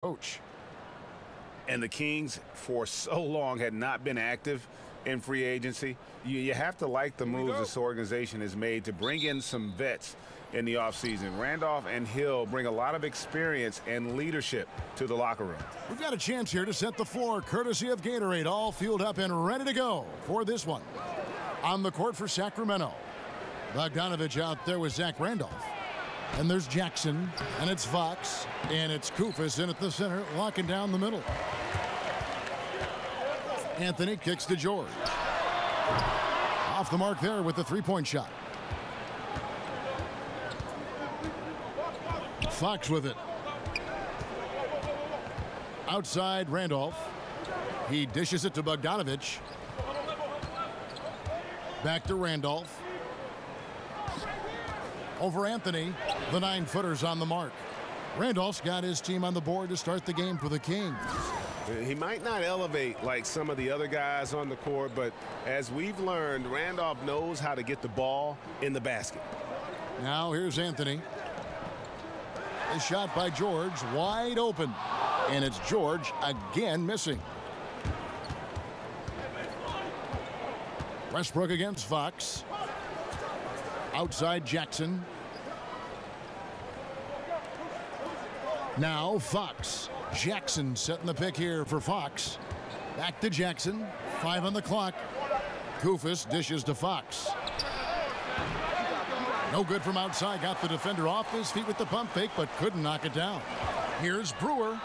Coach. And the Kings, for so long, had not been active in free agency. You have to like the moves this organization has made to bring in some vets in the offseason. Randolph and Hill bring a lot of experience and leadership to the locker room. We've got a chance here to set the floor, courtesy of Gatorade, all fueled up and ready to go for this one. On the court for Sacramento, Bogdanovich out there with Zach Randolph. And there's Jackson, and it's Fox, and it's Koufos in at the center, locking down the middle. Anthony kicks to George. Off the mark there with the three-point shot. Fox with it. Outside Randolph. He dishes it to Bogdanovich. Back to Randolph. Over Anthony. The 9-footer's on the mark. Randolph's got his team on the board to start the game for the Kings. He might not elevate like some of the other guys on the court, but as we've learned, Randolph knows how to get the ball in the basket. Now here's Anthony. A shot by George, wide open. And it's George again missing. Westbrook against Fox. Outside Jackson. Now Fox. Jackson setting the pick here for Fox. Back to Jackson. 5 on the clock. Koufos dishes to Fox. No good from outside. Got the defender off his feet with the pump fake, but couldn't knock it down. Here's Brewer.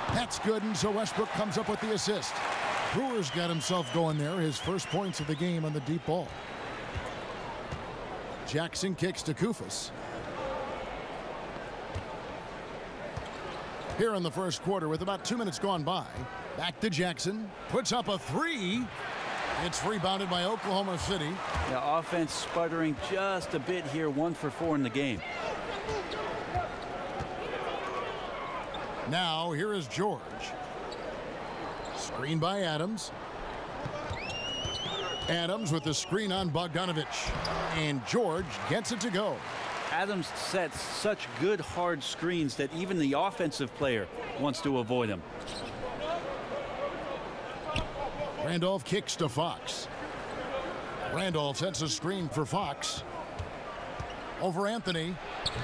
That's good, and so Westbrook comes up with the assist. Brewer's got himself going there. His first points of the game on the deep ball. Jackson kicks to Koufos. Here in the first quarter with about 2 minutes gone by. Back to Jackson. Puts up a three. It's rebounded by Oklahoma City. The offense sputtering just a bit here. 1 for 4 in the game. Now here is George. Screen by Adams. Adams with the screen on Bogdanovich. And George gets it to go. Adams sets such good hard screens that even the offensive player wants to avoid him. Randolph kicks to Fox. Randolph sets a screen for Fox. Over Anthony.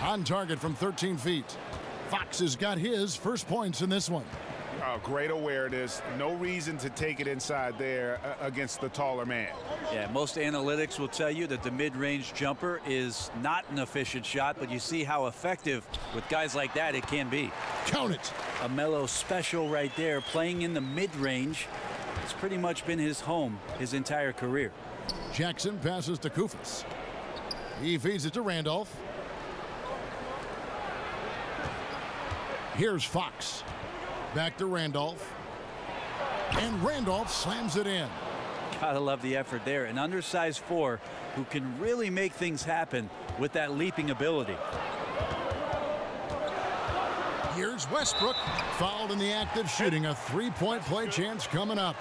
On target from 13 feet. Fox has got his first points in this one. Great awareness. No reason to take it inside there against the taller man. Yeah, most analytics will tell you that the mid-range jumper is not an efficient shot, but you see how effective with guys like that it can be. Count it. A Melo special right there, playing in the mid-range. It's pretty much been his home his entire career. Jackson passes to Koufos. He feeds it to Randolph. Here's Fox. Back to Randolph. And Randolph slams it in. Gotta love the effort there. An undersized 4 who can really make things happen with that leaping ability. Here's Westbrook. Fouled in the act of shooting. A three-point play chance coming up.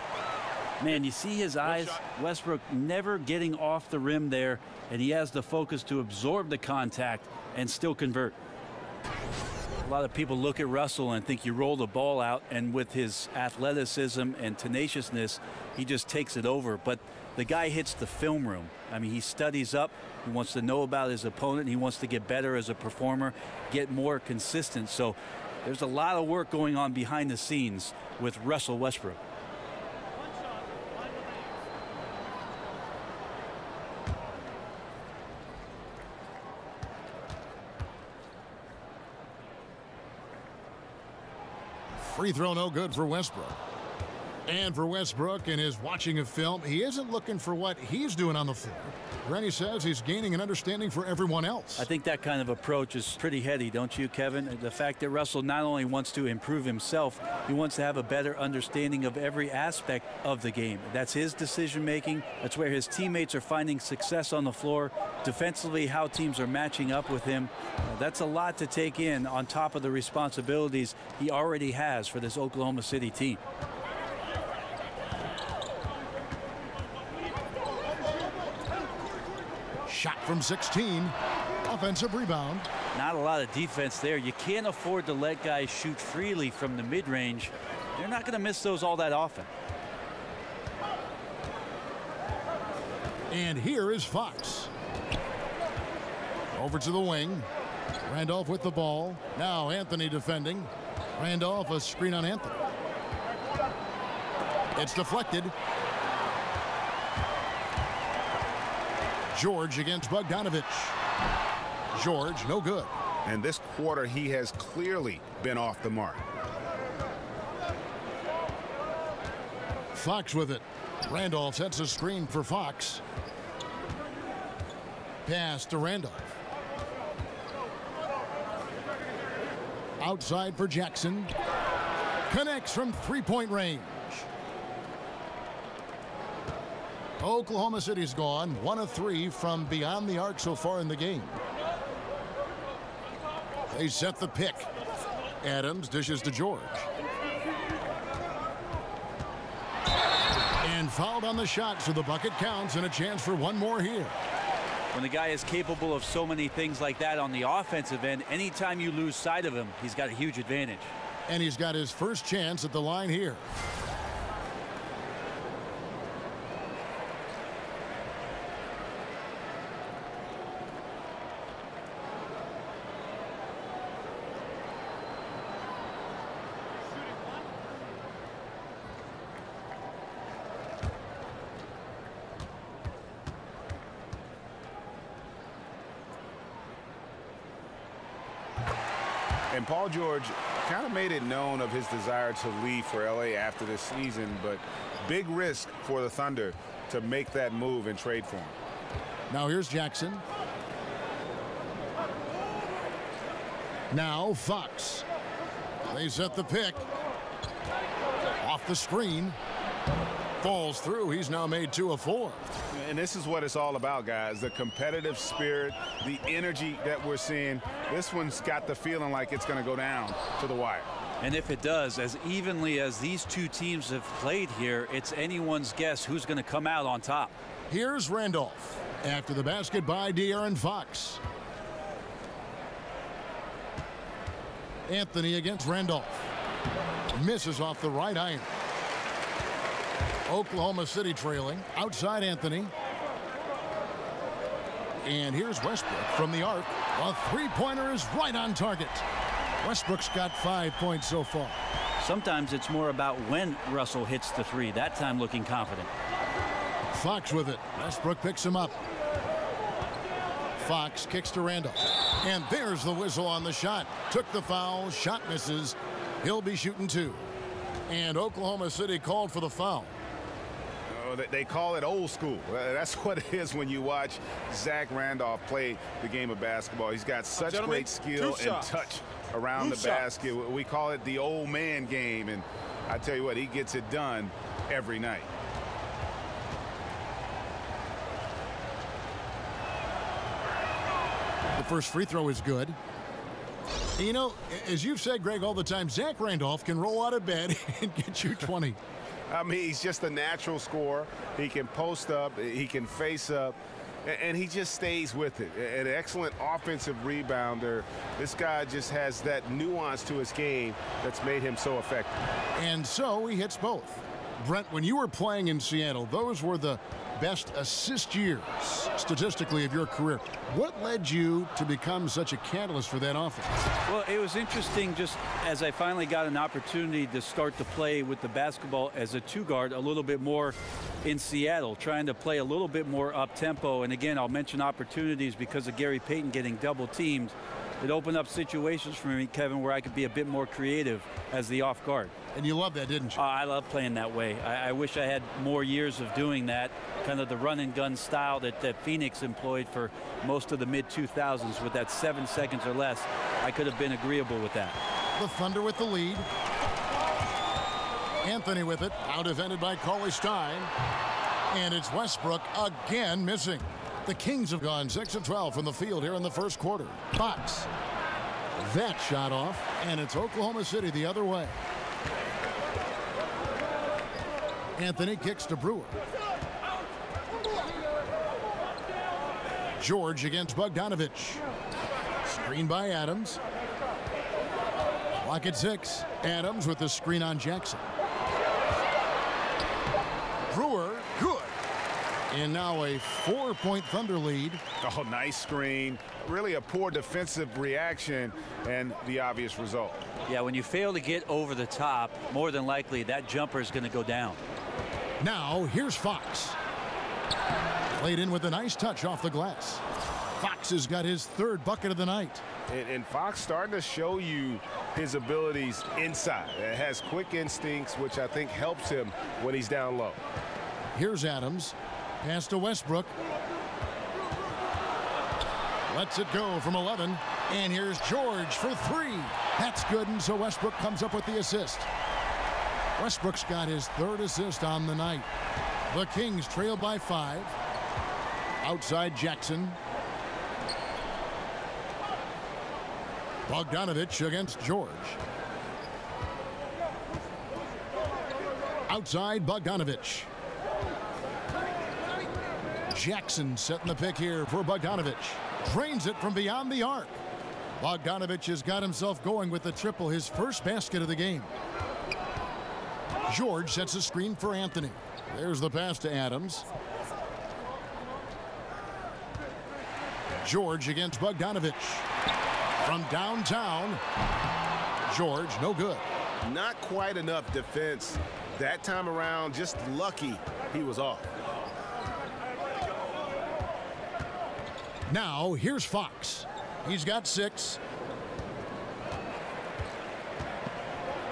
Man, you see his eyes. Westbrook never getting off the rim there, and he has the focus to absorb the contact and still convert. A lot of people look at Russell and think you roll the ball out, and with his athleticism and tenaciousness, he just takes it over. But the guy hits the film room. I mean, he studies up. He wants to know about his opponent. He wants to get better as a performer, get more consistent. So there's a lot of work going on behind the scenes with Russell Westbrook. Free throw no good for Westbrook. And for Westbrook in his watching of film, he isn't looking for what he's doing on the floor. Granny says he's gaining an understanding for everyone else. I think that kind of approach is pretty heady, don't you, Kevin? The fact that Russell not only wants to improve himself, he wants to have a better understanding of every aspect of the game. That's his decision-making. That's where his teammates are finding success on the floor. Defensively, how teams are matching up with him. That's a lot to take in on top of the responsibilities he already has for this Oklahoma City team. Shot from 16. Offensive rebound. Not a lot of defense there. You can't afford to let guys shoot freely from the mid-range. They're not going to miss those all that often. And here is Fox. Over to the wing. Randolph with the ball. Now Anthony defending. Randolph, a screen on Anthony. It's deflected. George against Bogdanovich. George, no good. And this quarter, he has clearly been off the mark. Fox with it. Randolph sets a screen for Fox. Pass to Randolph. Outside for Jackson. Connects from three-point range. Oklahoma City's gone 1 of 3 from beyond the arc so far in the game. They set the pick. Adams dishes to George. And fouled on the shot, so the bucket counts and a chance for one more here. When the guy is capable of so many things like that on the offensive end, anytime you lose sight of him, he's got a huge advantage. And he's got his first chance at the line here. And Paul George kind of made it known of his desire to leave for LA after this season, but big risk for the Thunder to make that move and trade for him. Now here's Jackson. Now Fox. They set the pick. Off the screen. Falls through. He's now made 2 of 4. And this is what it's all about, guys. The competitive spirit, the energy that we're seeing. This one's got the feeling like it's going to go down to the wire. And if it does, as evenly as these two teams have played here, it's anyone's guess who's going to come out on top. Here's Randolph. After the basket by De'Aaron Fox. Anthony against Randolph. Misses off the right iron. Oklahoma City trailing. Outside Anthony. And here's Westbrook from the arc. A three-pointer is right on target. Westbrook's got 5 points so far. Sometimes it's more about when Russell hits the three. That time looking confident. Fox with it. Westbrook picks him up. Fox kicks to Randolph. And there's the whistle on the shot. Took the foul. Shot misses. He'll be shooting 2. And Oklahoma City called for the foul. They call it old school. That's what it is when you watch Zach Randolph play the game of basketball. He's got such great skill and touch around the basket. We call it the old man game, and I tell you what, he gets it done every night. The first free throw is good. You know, as you've said, Greg, all the time, Zach Randolph can roll out of bed and get you 20. I mean, he's just a natural scorer. He can post up, he can face up, and he just stays with it. An excellent offensive rebounder. This guy just has that nuance to his game that's made him so effective. And so he hits both. Brent, when you were playing in Seattle, those were the best assist years statistically of your career. What led you to become such a catalyst for that offense? Well, it was interesting just as I finally got an opportunity to start to play with the basketball as a two-guard a little bit more in Seattle, trying to play a little bit more up-tempo. And again, I'll mention opportunities because of Gary Payton getting double-teamed. It opened up situations for me, Kevin, where I could be a bit more creative as the off guard. And you love that, didn't you? I love playing that way. I wish I had more years of doing that, kind of the run-and-gun style that Phoenix employed for most of the mid-2000s with that 7 seconds or less. I could have been agreeable with that. The Thunder with the lead. Anthony with it, out-defended by Cauley Stein. And it's Westbrook again missing. The Kings have gone 6 of 12 from the field here in the first quarter. Fox. That shot off, and it's Oklahoma City the other way. Anthony kicks to Brewer. George against Bogdanovich. Screen by Adams. Clock at 6. Adams with the screen on Jackson. Brewer, good. And now a 4-point Thunder lead. Oh, nice screen. Really a poor defensive reaction and the obvious result. Yeah, when you fail to get over the top, more than likely that jumper is going to go down. Now here's Fox. Played in with a nice touch off the glass. Fox has got his 3rd bucket of the night. And Fox starting to show you his abilities inside. It has quick instincts, which I think helps him when he's down low. Here's Adams. Pass to Westbrook. Lets it go from 11. And here's George for 3. That's good, and so Westbrook comes up with the assist. Westbrook's got his 3rd assist on the night. The Kings trail by 5. Outside Jackson. Bogdanovich against George. Outside Bogdanovich. Jackson setting the pick here for Bogdanovich. Drains it from beyond the arc. Bogdanovich has got himself going with the triple, his first basket of the game. George sets a screen for Anthony. There's the pass to Adams. George against Bogdanovich. From downtown, George, no good. Not quite enough defense that time around. Just lucky he was off. Now here's Fox. He's got 6.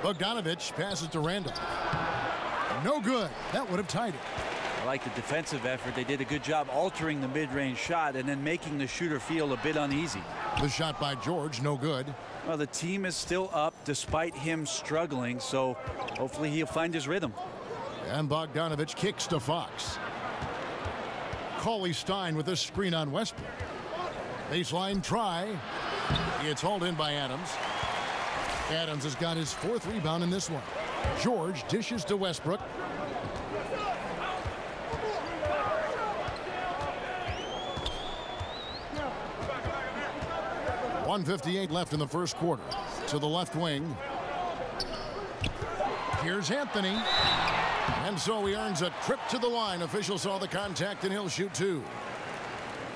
Bogdanovich passes to Randall. No good. That would have tied it. I like the defensive effort. They did a good job altering the mid-range shot and then making the shooter feel a bit uneasy. The shot by George, no good. Well, the team is still up despite him struggling, so hopefully he'll find his rhythm. And Bogdanovich kicks to Fox. Cauley Stein with a screen on Westbrook. Baseline try. It's hauled in by Adams. Adams has got his 4th rebound in this one. George dishes to Westbrook. .158 left in the first quarter. To the left wing. Here's Anthony. And so he earns a trip to the line. Officials saw the contact and he'll shoot 2.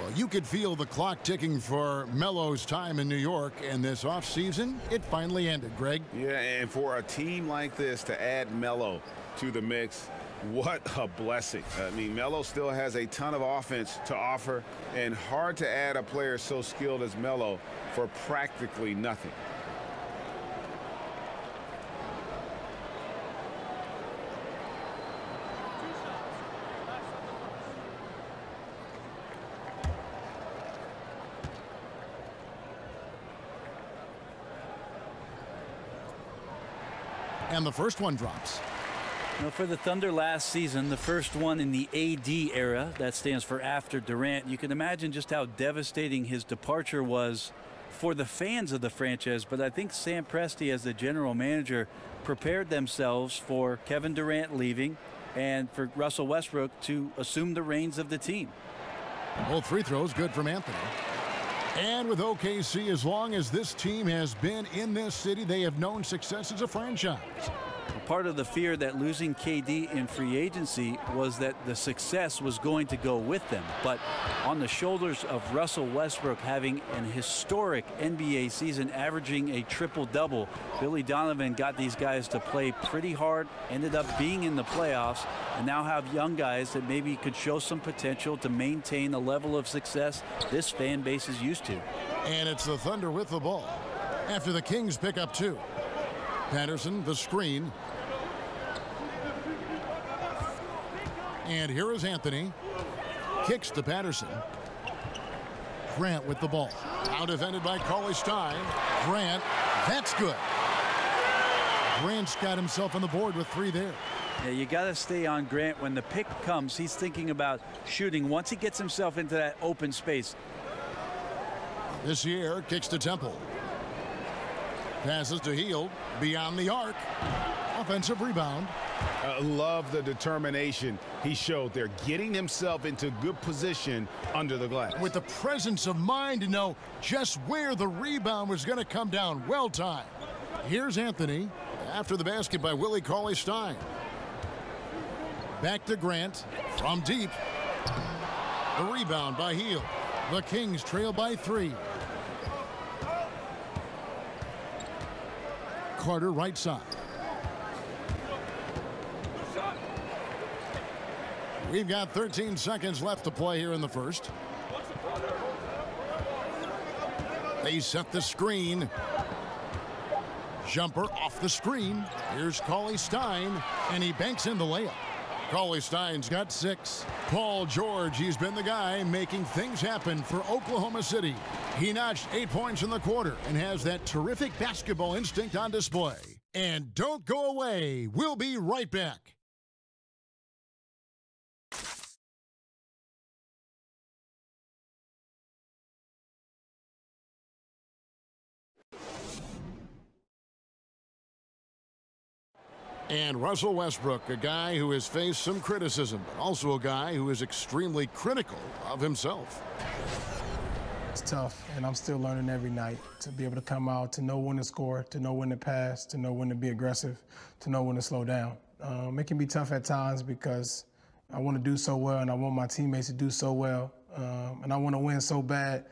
Well, you could feel the clock ticking for Melo's time in New York, and this offseason, it finally ended, Greg. Yeah, and for a team like this to add Melo to the mix, what a blessing. I mean, Melo still has a ton of offense to offer, and hard to add a player so skilled as Melo for practically nothing. And the first one drops. Now for the Thunder last season, the first one in the AD era, that stands for after Durant, you can imagine just how devastating his departure was for the fans of the franchise. But I think Sam Presti, as the general manager, prepared themselves for Kevin Durant leaving and for Russell Westbrook to assume the reins of the team. Both free throws good from Anthony. And with OKC, as long as this team has been in this city, they have known success as a franchise. Part of the fear that losing KD in free agency was that the success was going to go with them. But on the shoulders of Russell Westbrook having an historic NBA season, averaging a triple-double, Billy Donovan got these guys to play pretty hard, ended up being in the playoffs, and now have young guys that maybe could show some potential to maintain a level of success this fan base is used to. And it's the Thunder with the ball after the Kings pick up 2. Patterson, the screen. And here is Anthony. Kicks to Patterson. Grant with the ball. Now defended by Cauley Stein. Grant, that's good. Grant's got himself on the board with 3 there. Yeah, you got to stay on Grant. When the pick comes, he's thinking about shooting once he gets himself into that open space. This year, kicks to Temple. Passes to Hield. Beyond the arc. Offensive rebound. Love the determination he showed there, getting himself into good position under the glass. With the presence of mind to know just where the rebound was going to come down. Well timed. Here's Anthony after the basket by Willie Cauley-Stein. Back to Grant from deep. The rebound by Hield. The Kings trail by 3. Carter right side. We've got 13 seconds left to play here in the first. They set the screen. Jumper off the screen. Here's Cauley-Stein, and he banks in the layup. Cauley-Stein's got 6. Paul George, he's been the guy making things happen for Oklahoma City. He notched 8 points in the quarter and has that terrific basketball instinct on display. And don't go away. We'll be right back. And Russell Westbrook, a guy who has faced some criticism, but also a guy who is extremely critical of himself. It's tough, and I'm still learning every night to be able to come out, to know when to score, to know when to pass, to know when to be aggressive, to know when to slow down. It can be tough at times because I want to do so well, and I want my teammates to do so well, and I want to win so bad.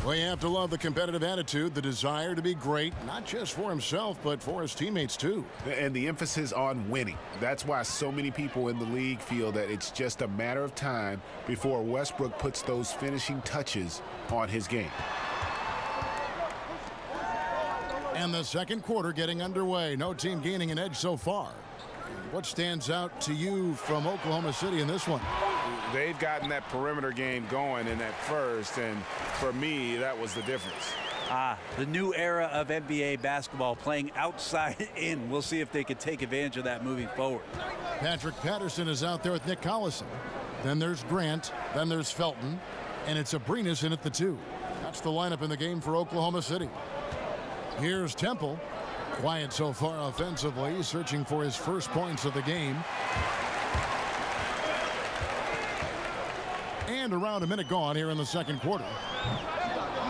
Well, you have to love the competitive attitude, the desire to be great, not just for himself, but for his teammates, too. And the emphasis on winning. That's why so many people in the league feel that it's just a matter of time before Westbrook puts those finishing touches on his game. And the second quarter getting underway. No team gaining an edge so far. What stands out to you from Oklahoma City in this one? They've gotten that perimeter game going in that first, and for me, that was the difference. The new era of NBA basketball, playing outside in. We'll see if they can take advantage of that moving forward. Patrick Patterson is out there with Nick Collison. Then there's Grant. Then there's Felton. And it's Abrinas in at the 2. That's the lineup in the game for Oklahoma City. Here's Temple. Quiet so far offensively, searching for his first points of the game. And around a minute gone here in the second quarter.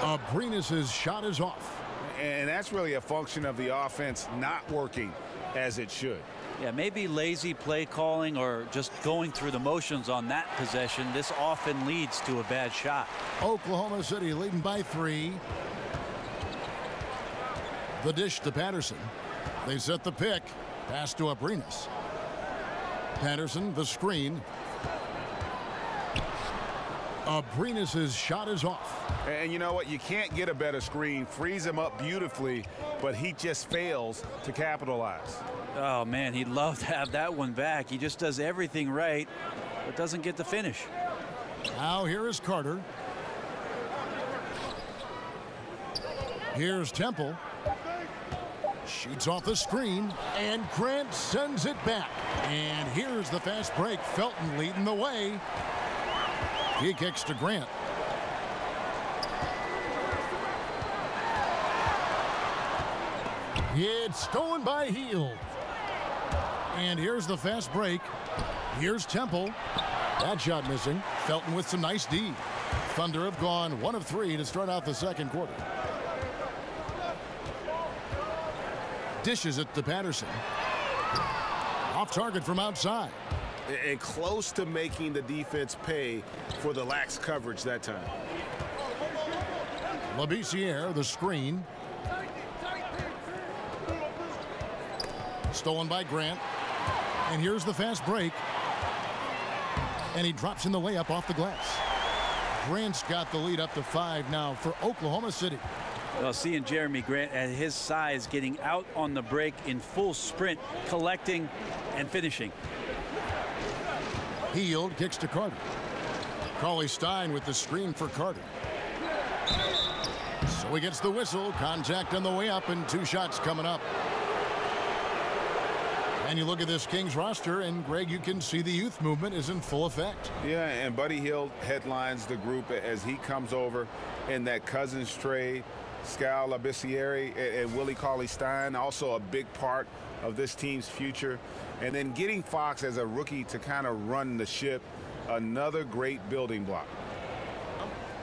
Abrinas' shot is off. And that's really a function of the offense not working as it should. Yeah, maybe lazy play calling or just going through the motions on that possession. This often leads to a bad shot. Oklahoma City leading by 3. The dish to Patterson. They set the pick. Pass to Abrinas. Patterson, the screen. Abrinas' shot is off. And you know what? You can't get a better screen. Frees him up beautifully, but he just fails to capitalize. Oh, man, he'd love to have that one back. He just does everything right, but doesn't get the finish. Now here is Carter. Here's Temple. Shoots off the screen, and Grant sends it back. And here's the fast break. Felton leading the way. He kicks to Grant. It's stolen by Hield. And here's the fast break. Here's Temple. That shot missing. Felton with some nice D. Thunder have gone 1 of 3 to start out the second quarter. Dishes it to Patterson. Off target from outside. And close to making the defense pay for the lax coverage that time. Labissiere, the screen. Stolen by Grant. And here's the fast break. And he drops in the layup off the glass. Grant's got the lead up to 5 now for Oklahoma City. Well, seeing Jeremy Grant at his size getting out on the break in full sprint, collecting and finishing. Hield kicks to Carter. Cauley-Stein with the screen for Carter. So he gets the whistle. Contact on the way up, and 2 shots coming up. And you look at this Kings roster, and Greg, you can see the youth movement is in full effect. Yeah, and Buddy Hield headlines the group as he comes over in that Cousins trade. Skal Labissiere and Willie Cauley-Stein, also a big part of this team's future. And then getting Fox as a rookie to kind of run the ship, another great building block.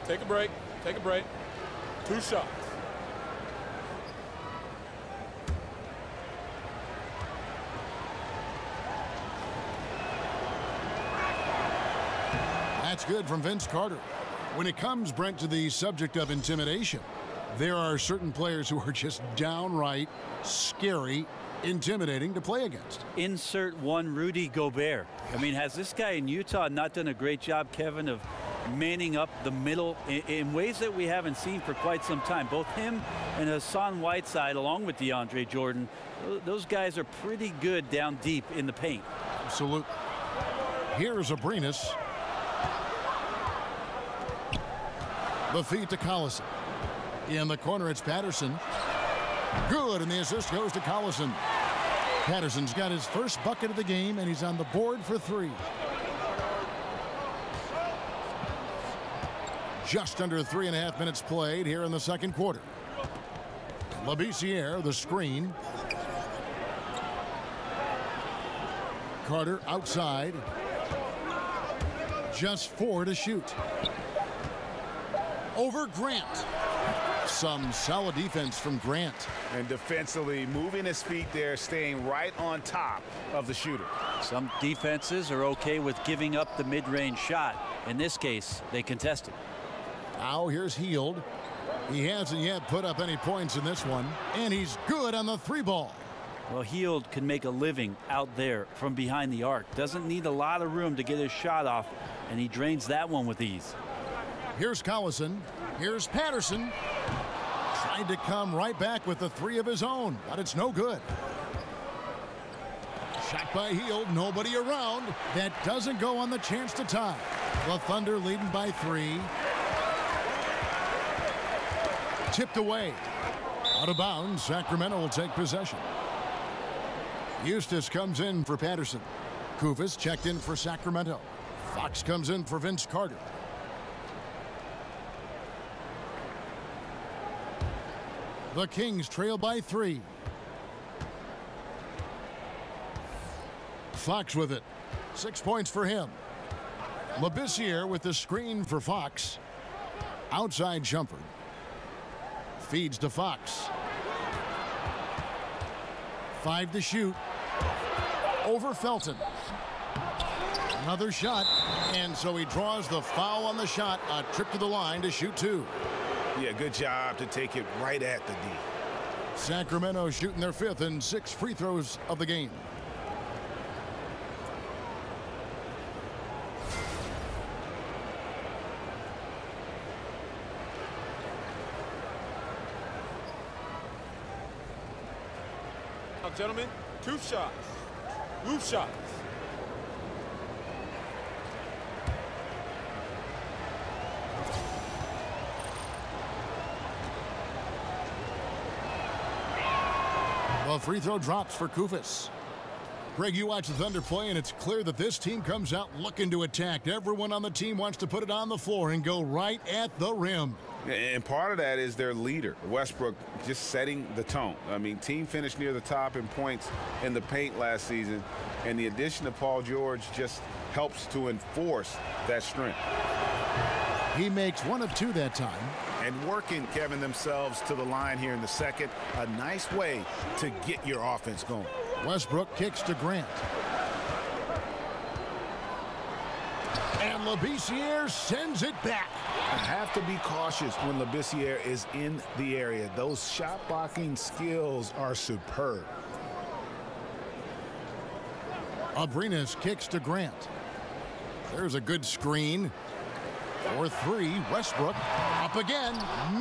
Take a break. Take a break. 2 shots. That's good from Vince Carter. When it comes, Brent, to the subject of intimidation, there are certain players who are just downright scary, intimidating to play against. Insert one Rudy Gobert. I mean, has this guy in Utah not done a great job, Kevin, of manning up the middle in ways that we haven't seen for quite some time? Both him and Hassan Whiteside, along with DeAndre Jordan, those guys are pretty good down deep in the paint. Absolutely. Here's Abrinas. The feed to Collison. In the corner, it's Patterson. Good, and the assist goes to Collison. Patterson's got his first bucket of the game, and he's on the board for 3. Just under 3.5 minutes played here in the second quarter. Labissiere, the screen. Carter outside. Just 4 to shoot. Over Grant. Some solid defense from Grant. And defensively, moving his feet there, staying right on top of the shooter. Some defenses are okay with giving up the mid-range shot. In this case, they contested. Now here's Hield. He hasn't yet put up any points in this one, and he's good on the 3 ball. Well, Hield can make a living out there from behind the arc. Doesn't need a lot of room to get his shot off, and he drains that one with ease. Here's Collison. Here's Patterson. Tried to come right back with the 3 of his own, but it's no good. Shot by Hield, nobody around. That doesn't go on the chance to tie. The Thunder leading by 3. Tipped away. Out of bounds, Sacramento will take possession. Eustace comes in for Patterson. Kufis checked in for Sacramento. Fox comes in for Vince Carter. The Kings trail by 3. Fox with it. 6 points for him. Labissiere with the screen for Fox. Outside jumper. Feeds to Fox. 5 to shoot. Over Felton. Another shot. And so he draws the foul on the shot. A trip to the line to shoot 2. Yeah, good job to take it right at the D. Sacramento shooting their 5th and 6 free throws of the game. Now, gentlemen, 2 shots. Roof shots. The free throw drops for Kufis. Greg, you watch the Thunder play, and it's clear that this team comes out looking to attack. Everyone on the team wants to put it on the floor and go right at the rim. And part of that is their leader, Westbrook, just setting the tone. I mean, team finished near the top in points in the paint last season, and the addition of Paul George just helps to enforce that strength. He makes 1 of 2 that time. And working, Kevin, themselves to the line here in the second. A nice way to get your offense going. Westbrook kicks to Grant. And Labissiere sends it back. I have to be cautious when Labissiere is in the area. Those shot blocking skills are superb. Abrinas kicks to Grant. There's a good screen. For 3, Westbrook up again,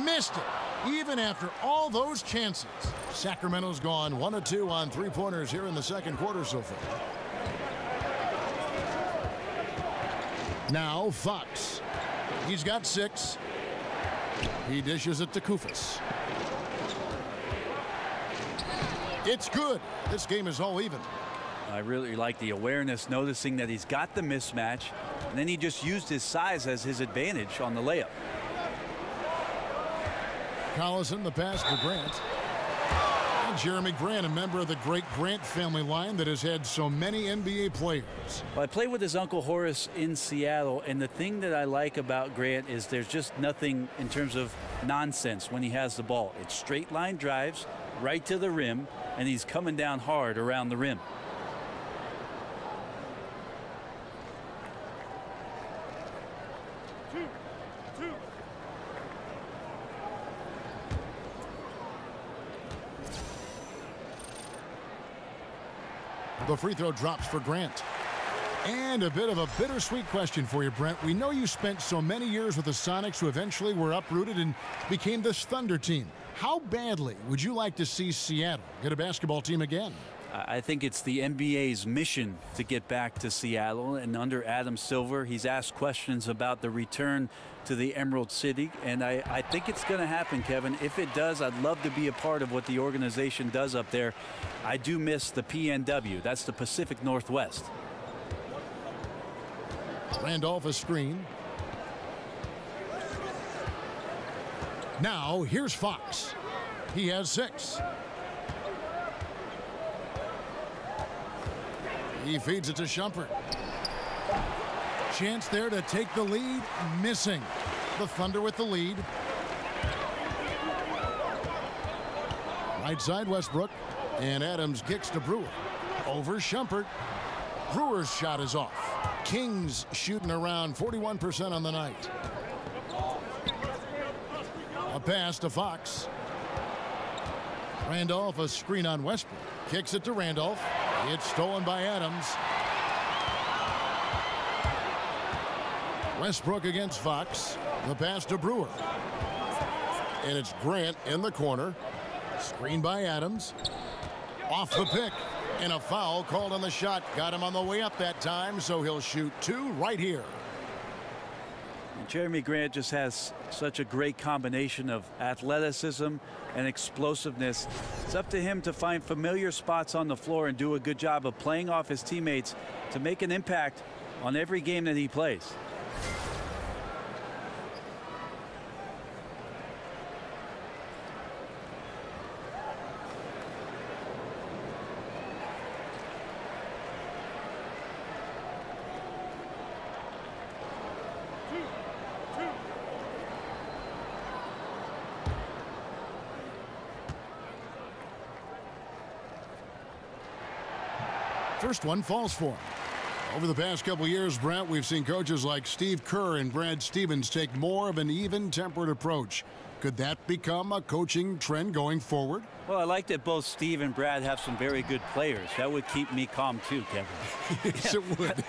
missed it. Even after all those chances, Sacramento's gone 1 of 2 on 3-pointers here in the second quarter so far. Now Fox. He's got 6. He dishes it to Kufis. It's good. This game is all even. I really like the awareness, noticing that he's got the mismatch, and then he just used his size as his advantage on the layup. Collison, the pass to Grant. And Jeremy Grant, a member of the great Grant family line that has had so many NBA players. Well, I played with his uncle Horace in Seattle, and the thing that I like about Grant is there's just nothing in terms of nonsense when he has the ball. It's straight line drives right to the rim, and he's coming down hard around the rim. The free throw drops for Grant. And a bit of a bittersweet question for you, Brent. We know you spent so many years with the Sonics who eventually were uprooted and became this Thunder team. How badly would you like to see Seattle get a basketball team again? I think it's the NBA's mission to get back to Seattle, and under Adam Silver, he's asked questions about the return to the Emerald City, and I think it's going to happen, Kevin. If it does, I'd love to be a part of what the organization does up there. I do miss the PNW. That's the Pacific Northwest. Randolph a screen. Now here's Fox. He has 6. He feeds it to Shumpert. Chance there to take the lead. Missing. The Thunder with the lead. Right side Westbrook. And Adams kicks to Brewer. Over Shumpert. Brewer's shot is off. Kings shooting around 41% on the night. A pass to Fox. Randolph a screen on Westbrook. Kicks it to Randolph. It's stolen by Adams. Westbrook against Fox. The pass to Brewer. And it's Grant in the corner. Screen by Adams. Off the pick. And a foul called on the shot. Got him on the way up that time, so he'll shoot 2 right here. Jeremy Grant just has such a great combination of athleticism and explosiveness. It's up to him to find familiar spots on the floor and do a good job of playing off his teammates to make an impact on every game that he plays. First one falls for him. Over the past couple years, Brent, we've seen coaches like Steve Kerr and Brad Stevens take more of an even-tempered approach. Could that become a coaching trend going forward? Well, I like that both Steve and Brad have some very good players. That would keep me calm too, Kevin. Yes, it would.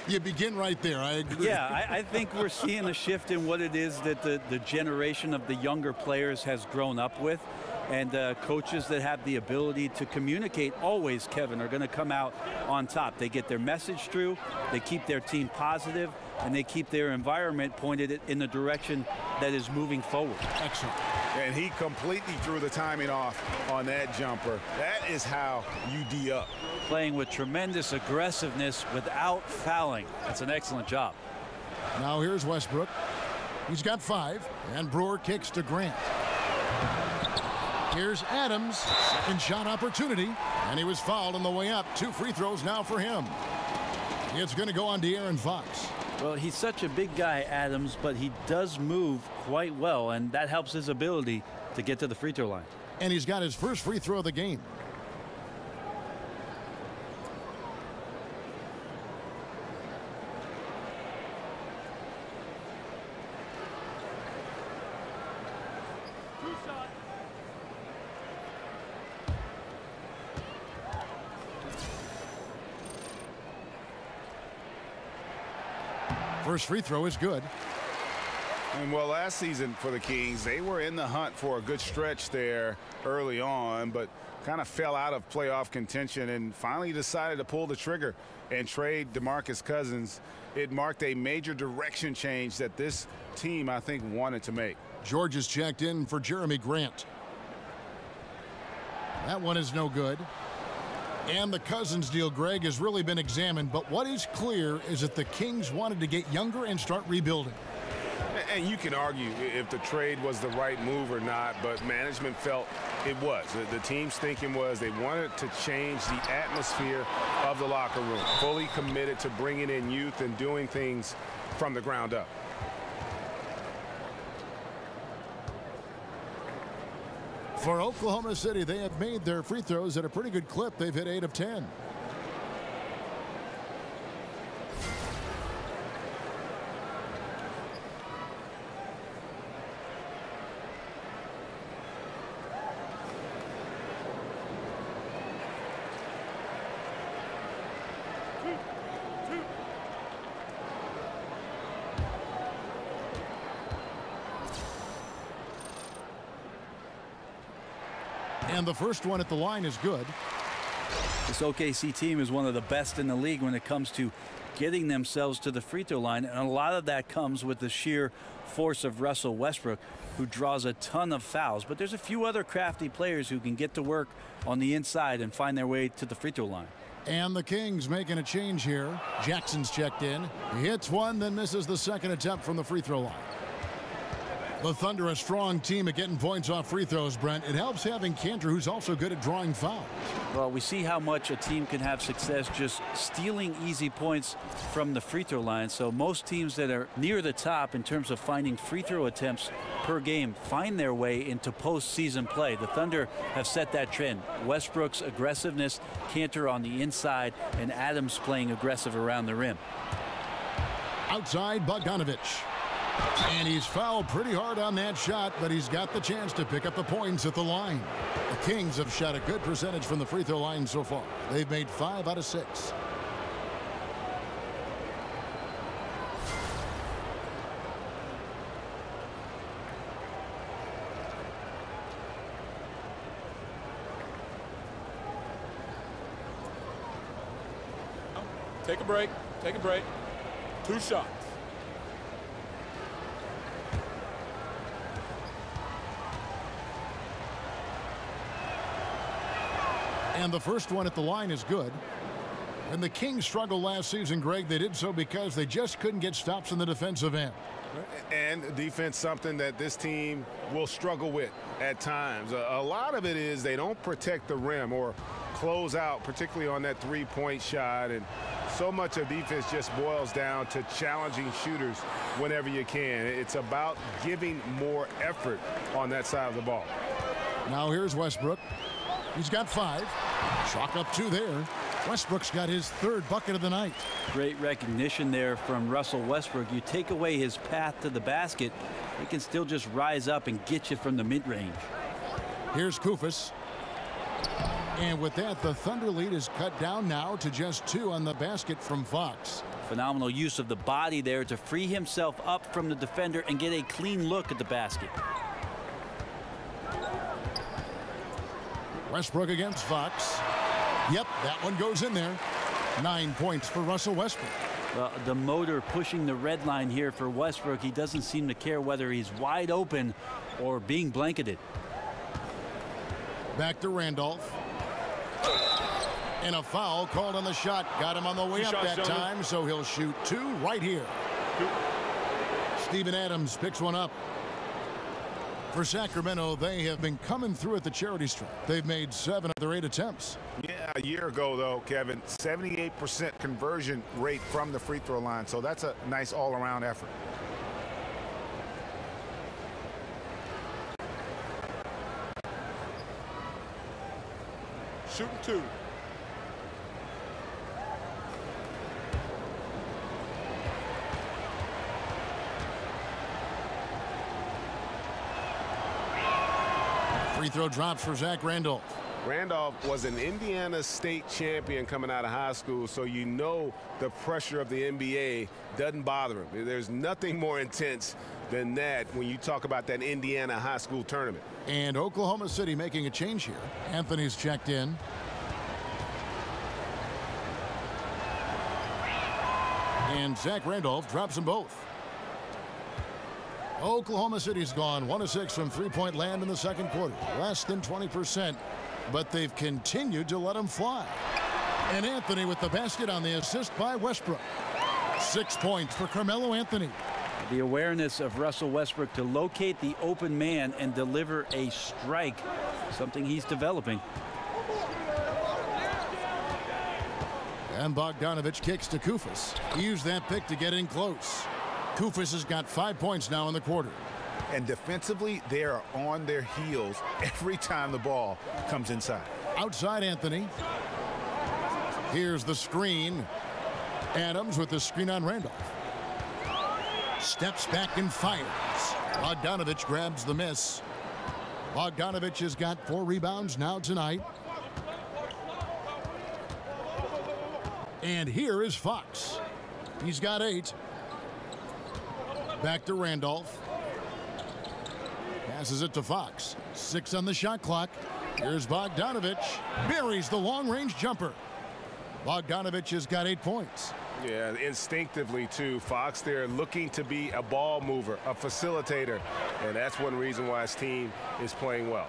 You begin right there. I agree. Yeah, I think we're seeing a shift in what it is that the generation of the younger players has grown up with. And coaches that have the ability to communicate always, Kevin, are going to come out on top. They get their message through, they keep their team positive, and they keep their environment pointed in the direction that is moving forward. Excellent. And he completely threw the timing off on that jumper. That is how you D up. Playing with tremendous aggressiveness without fouling. That's an excellent job. Now here's Westbrook. He's got 5, and Brewer kicks to Grant. Here's Adams, second shot opportunity, and he was fouled on the way up. 2 free throws now for him. It's going to go on De'Aaron Fox. Well, he's such a big guy, Adams, but he does move quite well, and that helps his ability to get to the free throw line. And he's got his first free throw of the game. First free throw is good. And well, last season for the Kings, they were in the hunt for a good stretch there early on, but kind of fell out of playoff contention and finally decided to pull the trigger and trade DeMarcus Cousins. It marked a major direction change that this team, I think, wanted to make. George is checked in for Jeremy Grant. That one is no good. And the Cousins deal, Greg, has really been examined. But what is clear is that the Kings wanted to get younger and start rebuilding. And you can argue if the trade was the right move or not, but management felt it was. The team's thinking was they wanted to change the atmosphere of the locker room, fully committed to bringing in youth and doing things from the ground up. For Oklahoma City, they have made their free throws at a pretty good clip. They've hit 8 of 10. And the first one at the line is good. This OKC team is one of the best in the league when it comes to getting themselves to the free throw line, and a lot of that comes with the sheer force of Russell Westbrook, who draws a ton of fouls. But there's a few other crafty players who can get to work on the inside and find their way to the free throw line. And the Kings making a change here. Jackson's checked in. He hits one, then misses the second attempt from the free throw line. The Thunder, a strong team at getting points off free throws, Brent. It helps having Cantor, who's also good at drawing fouls. Well, we see how much a team can have success just stealing easy points from the free throw line. So most teams that are near the top in terms of finding free throw attempts per game find their way into postseason play. The Thunder have set that trend. Westbrook's aggressiveness, Cantor on the inside, and Adams playing aggressive around the rim. Outside, Bogdanovich. And he's fouled pretty hard on that shot, but he's got the chance to pick up the points at the line. The Kings have shot a good percentage from the free throw line so far. They've made 5 out of 6. Take a break. Take a break. 2 shots. And the first one at the line is good. And the Kings struggled last season, Greg. They did so because they just couldn't get stops in the defensive end. And defense, something that this team will struggle with at times. A lot of it is they don't protect the rim or close out, particularly on that three-point shot. And so much of defense just boils down to challenging shooters whenever you can. It's about giving more effort on that side of the ball. Now here's Westbrook. He's got 5. Chalk up 2 there. Westbrook's got his 3rd bucket of the night. Great recognition there from Russell Westbrook. You take away his path to the basket, he can still just rise up and get you from the mid-range. Here's Koufos. And with that, the Thunder lead is cut down now to just 2 on the basket from Fox. Phenomenal use of the body there to free himself up from the defender and get a clean look at the basket. Westbrook against Fox. Yep, that one goes in there. 9 points for Russell Westbrook. Well, the motor pushing the red line here for Westbrook. He doesn't seem to care whether he's wide open or being blanketed. Back to Randolph. And a foul called on the shot. Got him on the way up that time, so he'll shoot 2 right here. Steven Adams picks one up. For Sacramento, they have been coming through at the charity stripe. They've made 7 of their 8 attempts. Yeah, a year ago, though, Kevin, 78% conversion rate from the free throw line. So that's a nice all-around effort. Shooting 2. Free throw drops for Zach Randolph. Randolph was an Indiana State champion coming out of high school, so you know the pressure of the NBA doesn't bother him. There's nothing more intense than that when you talk about that Indiana high school tournament. And Oklahoma City making a change here. Anthony's checked in. And Zach Randolph drops them both. Oklahoma City's gone 1 of 6 from three-point land in the second quarter. Less than 20%, but they've continued to let them fly. And Anthony with the basket on the assist by Westbrook. 6 points for Carmelo Anthony. The awareness of Russell Westbrook to locate the open man and deliver a strike, something he's developing. And Bogdanovich kicks to Kufis. He used that pick to get in close. Kufis has got 5 points now in the quarter. And defensively, they are on their heels every time the ball comes inside. Outside Anthony. Here's the screen. Adams with the screen on Randolph. Steps back and fires. Bogdanovich grabs the miss. Bogdanovich has got 4 rebounds now tonight. And here is Fox. He's got 8. Back to Randolph. Passes it to Fox. 6 on the shot clock. Here's Bogdanovich. Buries the long-range jumper. Bogdanovich has got 8 points. Yeah, instinctively, too. Fox there looking to be a ball mover, a facilitator. And that's one reason why his team is playing well.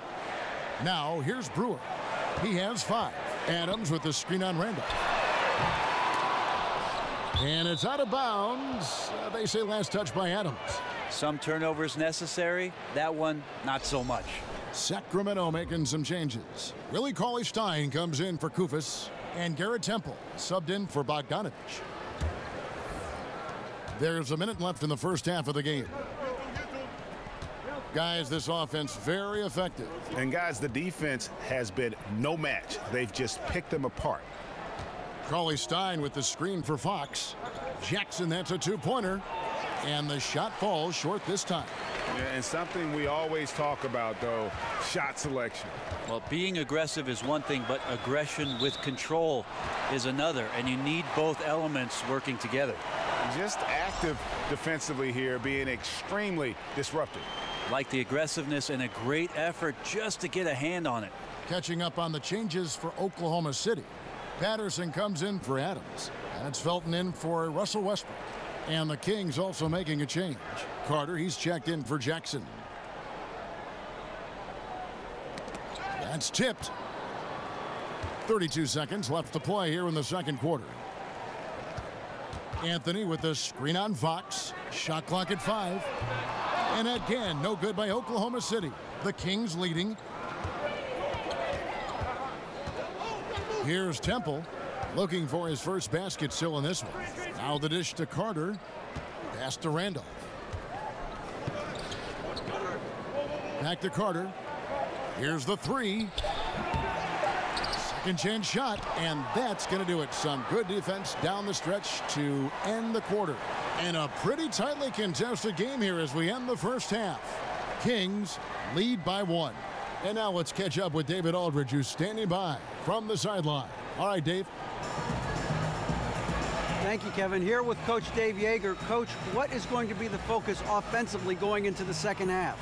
Now, here's Brewer. He has 5. Adams with the screen on Randolph. And it's out of bounds. They say last touch by Adams. Some turnovers necessary. That one, not so much. Sacramento making some changes. Willie Cauley-Stein comes in for Kufis. And Garrett Temple subbed in for Bogdanovich. There's a minute left in the first half of the game. Guys, this offense very effective. And guys, the defense has been no match. They've just picked them apart. Cauley-Stein with the screen for Fox. Jackson, that's a 2-pointer. And the shot falls short this time. Yeah, and something we always talk about, though, shot selection. Well, being aggressive is one thing, but aggression with control is another. And you need both elements working together. Just active defensively here, being extremely disruptive. Like the aggressiveness and a great effort just to get a hand on it. Catching up on the changes for Oklahoma City. Patterson comes in for Adams. And it's Felton in for Russell Westbrook. And the Kings also making a change. Carter, he's checked in for Jackson. That's tipped. 32 seconds left to play here in the second quarter. Anthony with the screen on Fox. Shot clock at 5. And again, no good by Oklahoma City. The Kings leading. Here's Temple looking for his first basket still in this one. Now the dish to Carter. Pass to Randolph. Back to Carter. Here's the 3. Second chance shot, and that's going to do it. Some good defense down the stretch to end the quarter. And a pretty tightly contested game here as we end the first half. Kings lead by 1. And now let's catch up with David Aldridge, who's standing by from the sideline. All right, Dave. Thank you, Kevin. Here with Coach Dave Yeager. Coach, what is going to be the focus offensively going into the second half?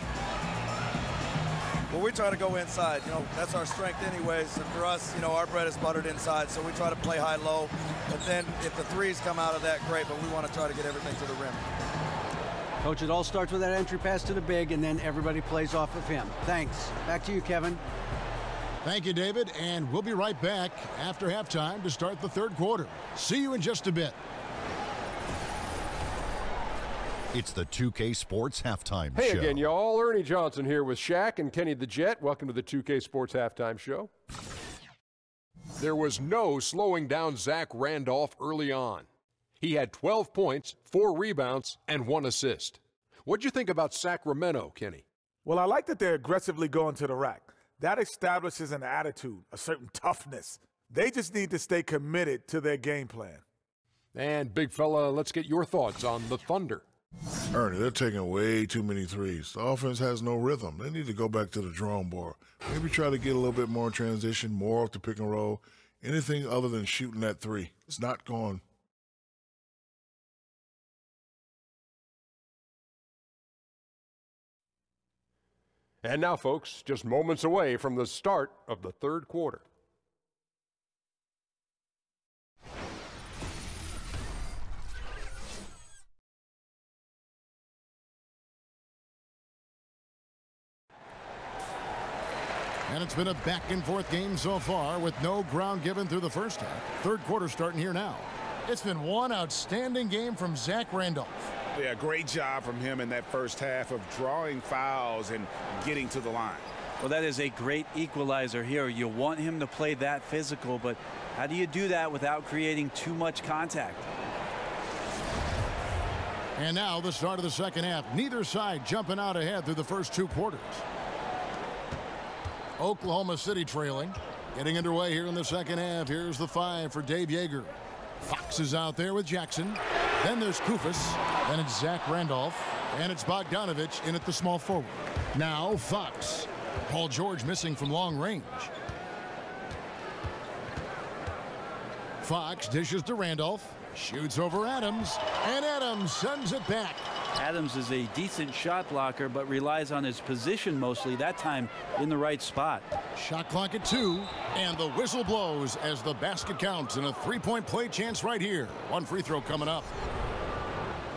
Well, we try to go inside. You know, that's our strength anyways. And for us, you know, our bread is buttered inside, so we try to play high-low. But then if the threes come out of that, great, but we want to try to get everything to the rim. Coach, it all starts with that entry pass to the big, and then everybody plays off of him. Thanks. Back to you, Kevin. Thank you, David, and we'll be right back after halftime to start the third quarter. See you in just a bit. It's the 2K Sports Halftime Show. Hey again, y'all. Ernie Johnson here with Shaq and Kenny the Jet. Welcome to the 2K Sports Halftime Show. There was no slowing down Zach Randolph early on. He had 12 points, 4 rebounds, and 1 assist. What'd you think about Sacramento, Kenny? Well, I like that they're aggressively going to the rack. That establishes an attitude, a certain toughness. They just need to stay committed to their game plan. And, big fella, let's get your thoughts on the Thunder. Ernie, they're taking way too many threes. The offense has no rhythm. They need to go back to the drawing board. Maybe try to get a little bit more transition, more off the pick and roll. Anything other than shooting that 3. It's not going. And now, folks, just moments away from the start of the third quarter. And it's been a back-and-forth game so far with no ground given through the first half. Third quarter starting here now. It's been one outstanding game from Zach Randolph. Yeah, great job from him in that first half of drawing fouls and getting to the line. Well, that is a great equalizer here. You want him to play that physical, but how do you do that without creating too much contact? And now the start of the second half. Neither side jumping out ahead through the first 2 quarters. Oklahoma City trailing. Getting underway here in the second half. Here's the 5 for Dave Yeager. Fox is out there with Jackson. Then there's Kufis. Then it's Zach Randolph. And it's Bogdanovich in at the small forward. Now Fox. Paul George missing from long range. Fox dishes to Randolph. Shoots over Adams. And Adams sends it back. Adams is a decent shot blocker, but relies on his position mostly, that time in the right spot. Shot clock at 2, and the whistle blows as the basket counts, and a 3-point play chance right here. 1 free throw coming up.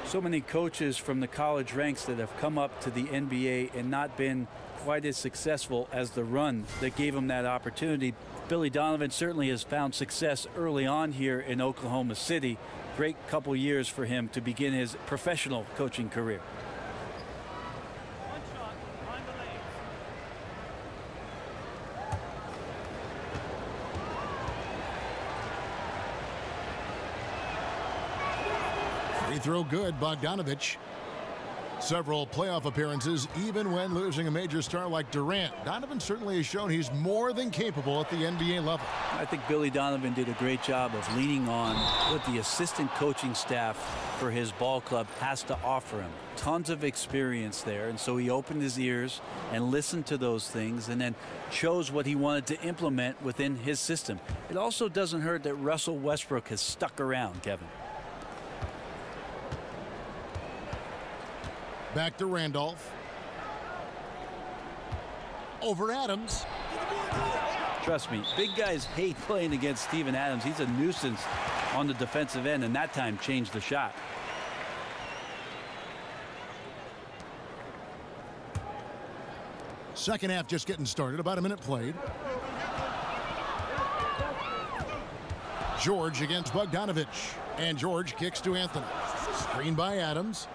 So many coaches from the college ranks that have come up to the NBA and not been quite as successful as the run that gave him that opportunity. Billy Donovan certainly has found success early on here in Oklahoma City. Great couple years for him to begin his professional coaching career. Free throw good, Bogdanovich. Several playoff appearances, even when losing a major star like Durant. Donovan certainly has shown he's more than capable at the NBA level. I think Billy Donovan did a great job of leaning on what the assistant coaching staff for his ball club has to offer him. Tons of experience there, and so he opened his ears and listened to those things and then chose what he wanted to implement within his system. It also doesn't hurt that Russell Westbrook has stuck around, Kevin. Back to Randolph. Over Adams. Trust me, big guys hate playing against Steven Adams. He's a nuisance on the defensive end, and that time changed the shot. Second half just getting started, about a minute played. George against Bogdanovich, and George kicks to Anthony. Screen by Adams.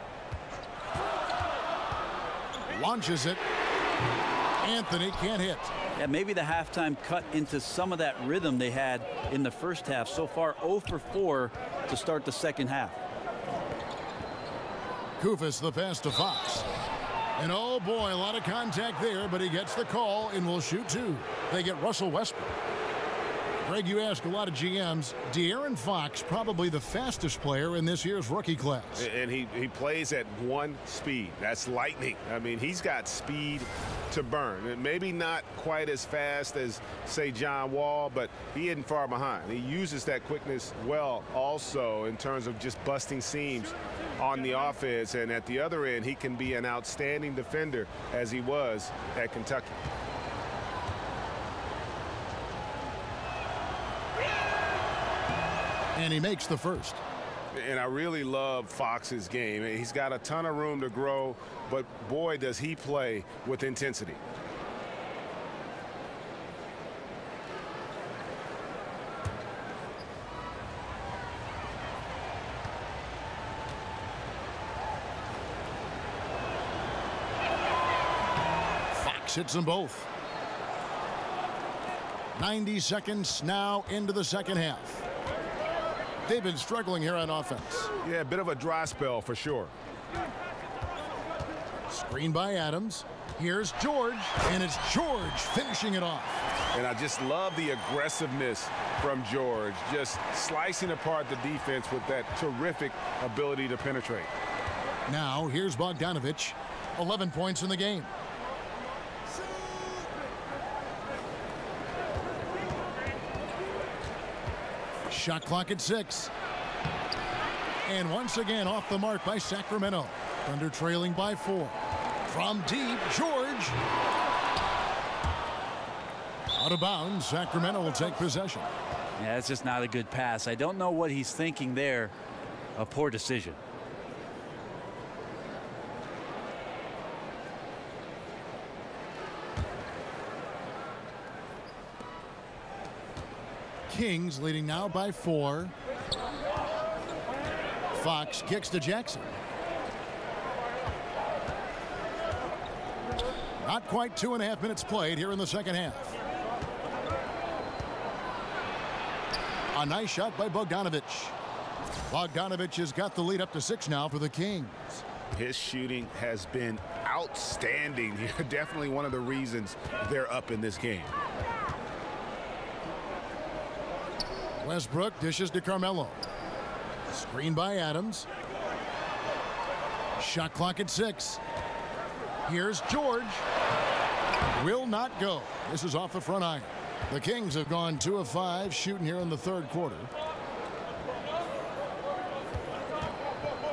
Launches it. Anthony can't hit. Yeah, maybe the halftime cut into some of that rhythm they had in the first half. So far 0 for 4 to start the second half. Kufis the pass to Fox. And oh boy, a lot of contact there, but he gets the call and will shoot 2. They get Russell Westbrook. Greg, you ask a lot of GMs. De'Aaron Fox, probably the fastest player in this year's rookie class. And he plays at 1 speed. That's lightning. I mean, he's got speed to burn. And maybe not quite as fast as, say, John Wall, but he isn't far behind. He uses that quickness well also in terms of just busting seams on the offense. And at the other end, he can be an outstanding defender as he was at Kentucky. And he makes the first. And I really love Fox's game. He's got a ton of room to grow, but boy, does he play with intensity. Fox hits them both. 90 seconds now into the second half. They've been struggling here on offense. Yeah, a bit of a dry spell for sure. Screen by Adams. Here's George, and it's George finishing it off. And I just love the aggressiveness from George, just slicing apart the defense with that terrific ability to penetrate. Now, here's Bogdanovich, 11 points in the game. Shot clock at 6. And once again off the mark by Sacramento. Thunder trailing by 4. From deep, George. Out of bounds, Sacramento will take possession. Yeah, it's just not a good pass. I don't know what he's thinking there. A poor decision. Kings leading now by 4. Fox kicks to Jackson. Not quite 2.5 minutes played here in the second half. A nice shot by Bogdanovic. Bogdanovic has got the lead up to 6 now for the Kings. His shooting has been outstanding. Definitely one of the reasons they're up in this game. Westbrook dishes to Carmelo. Screen by Adams. Shot clock at 6. Here's George. Will not go. This is off the front iron. The Kings have gone 2 of 5 shooting here in the third quarter.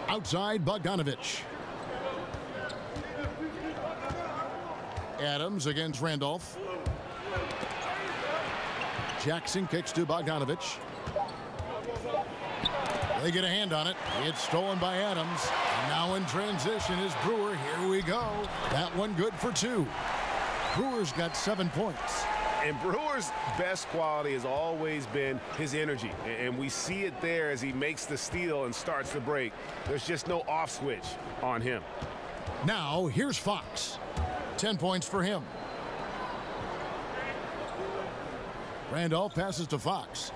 Outside, Bogdanovic. Adams against Randolph. Jackson kicks to Bogdanovic. They get a hand on it. It's stolen by Adams. Now in transition is Brewer. Here we go. That one good for 2. Brewer's got 7 points. And Brewer's best quality has always been his energy. And we see it there as he makes the steal and starts the break. There's just no off switch on him. Now here's Fox. 10 points for him. Randolph passes to Fox.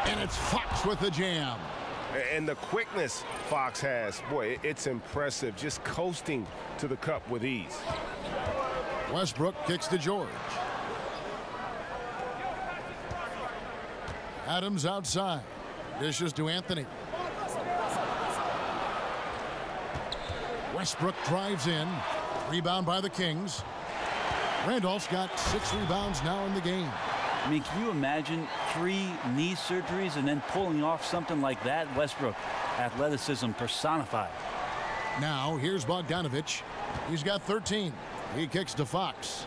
And it's Fox with the jam. And the quickness Fox has, boy, it's impressive. Just coasting to the cup with ease. Westbrook kicks to George. Adams outside. Dishes to Anthony. Westbrook drives in. Rebound by the Kings. Randolph's got 6 rebounds now in the game. I mean, can you imagine 3 knee surgeries and then pulling off something like that? Westbrook, athleticism personified. Now here's Bogdanovic. He's got 13. He kicks to Fox.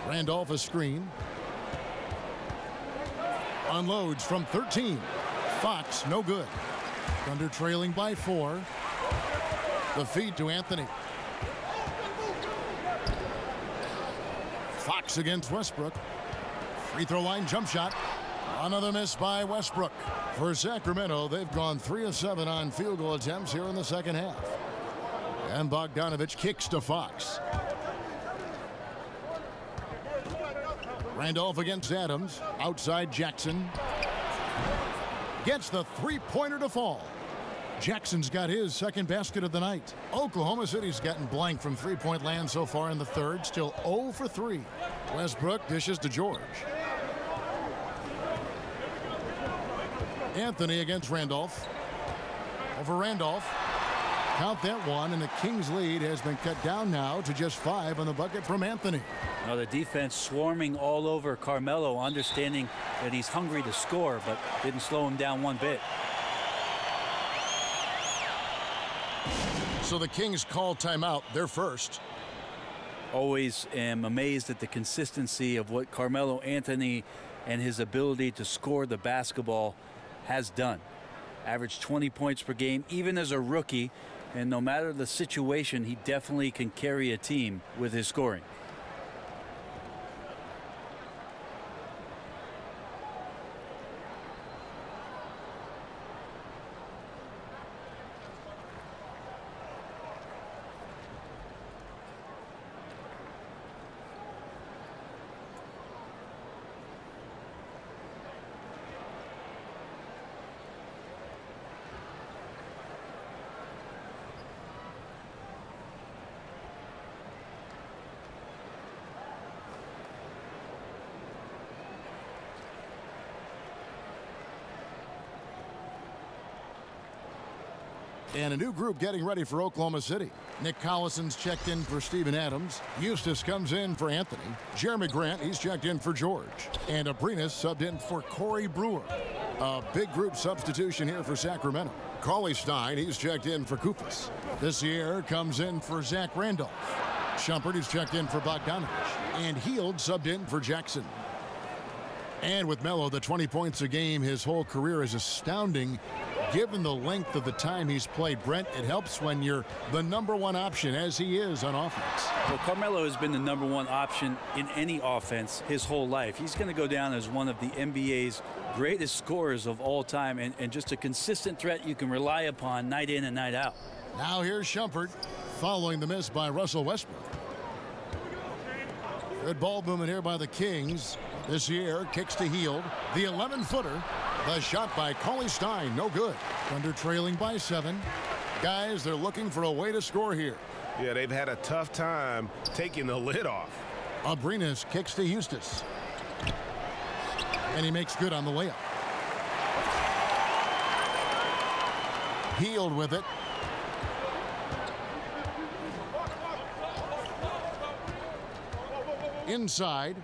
Randolph a screen. Unloads from 13. Fox no good. Thunder trailing by 4. The feed to Anthony. Fox against Westbrook. Free throw line jump shot. Another miss by Westbrook. For Sacramento, they've gone 3 of 7 on field goal attempts here in the second half. And Bogdanovic kicks to Fox. Randolph against Adams. Outside Jackson. Gets the three-pointer to fall. Jackson's got his second basket of the night. Oklahoma City's gotten blank from three-point land so far in the third. Still 0 for 3. Westbrook dishes to George. Anthony against Randolph. Over Randolph. Count that one, and the Kings' lead has been cut down now to just 5 on the bucket from Anthony. Now the defense swarming all over Carmelo, understanding that he's hungry to score, but didn't slow him down one bit. So the Kings call timeout, their first. Always am amazed at the consistency of what Carmelo Anthony and his ability to score the basketball has done. Averaged 20 points per game, even as a rookie, and no matter the situation, he definitely can carry a team with his scoring. And a new group getting ready for Oklahoma City. Nick Collison's checked in for Steven Adams. Eustace comes in for Anthony. Jeremy Grant, he's checked in for George. And Abrinas subbed in for Corey Brewer. A big group substitution here for Sacramento. Cauley Stein, he's checked in for Koufos. This year comes in for Zach Randolph. Shumpert, he's checked in for Bogdanovic. And Heald subbed in for Jackson. And with Melo, the 20 points a game, his whole career is astounding. Given the length of the time he's played, Brent, it helps when you're the #1 option, as he is on offense. Well, Carmelo has been the #1 option in any offense his whole life. He's going to go down as one of the NBA's greatest scorers of all time, and just a consistent threat you can rely upon night in and night out. Now here's Shumpert following the miss by Russell Westbrook. Good ball movement here by the Kings. This year kicks to Hield. The 11-footer. The shot by Cauley-Stein, no good. Thunder trailing by 7. Guys, they're looking for a way to score here. Yeah, they've had a tough time taking the lid off. Abrinas kicks to Eustace. And he makes good on the layup. Hield with it. Inside.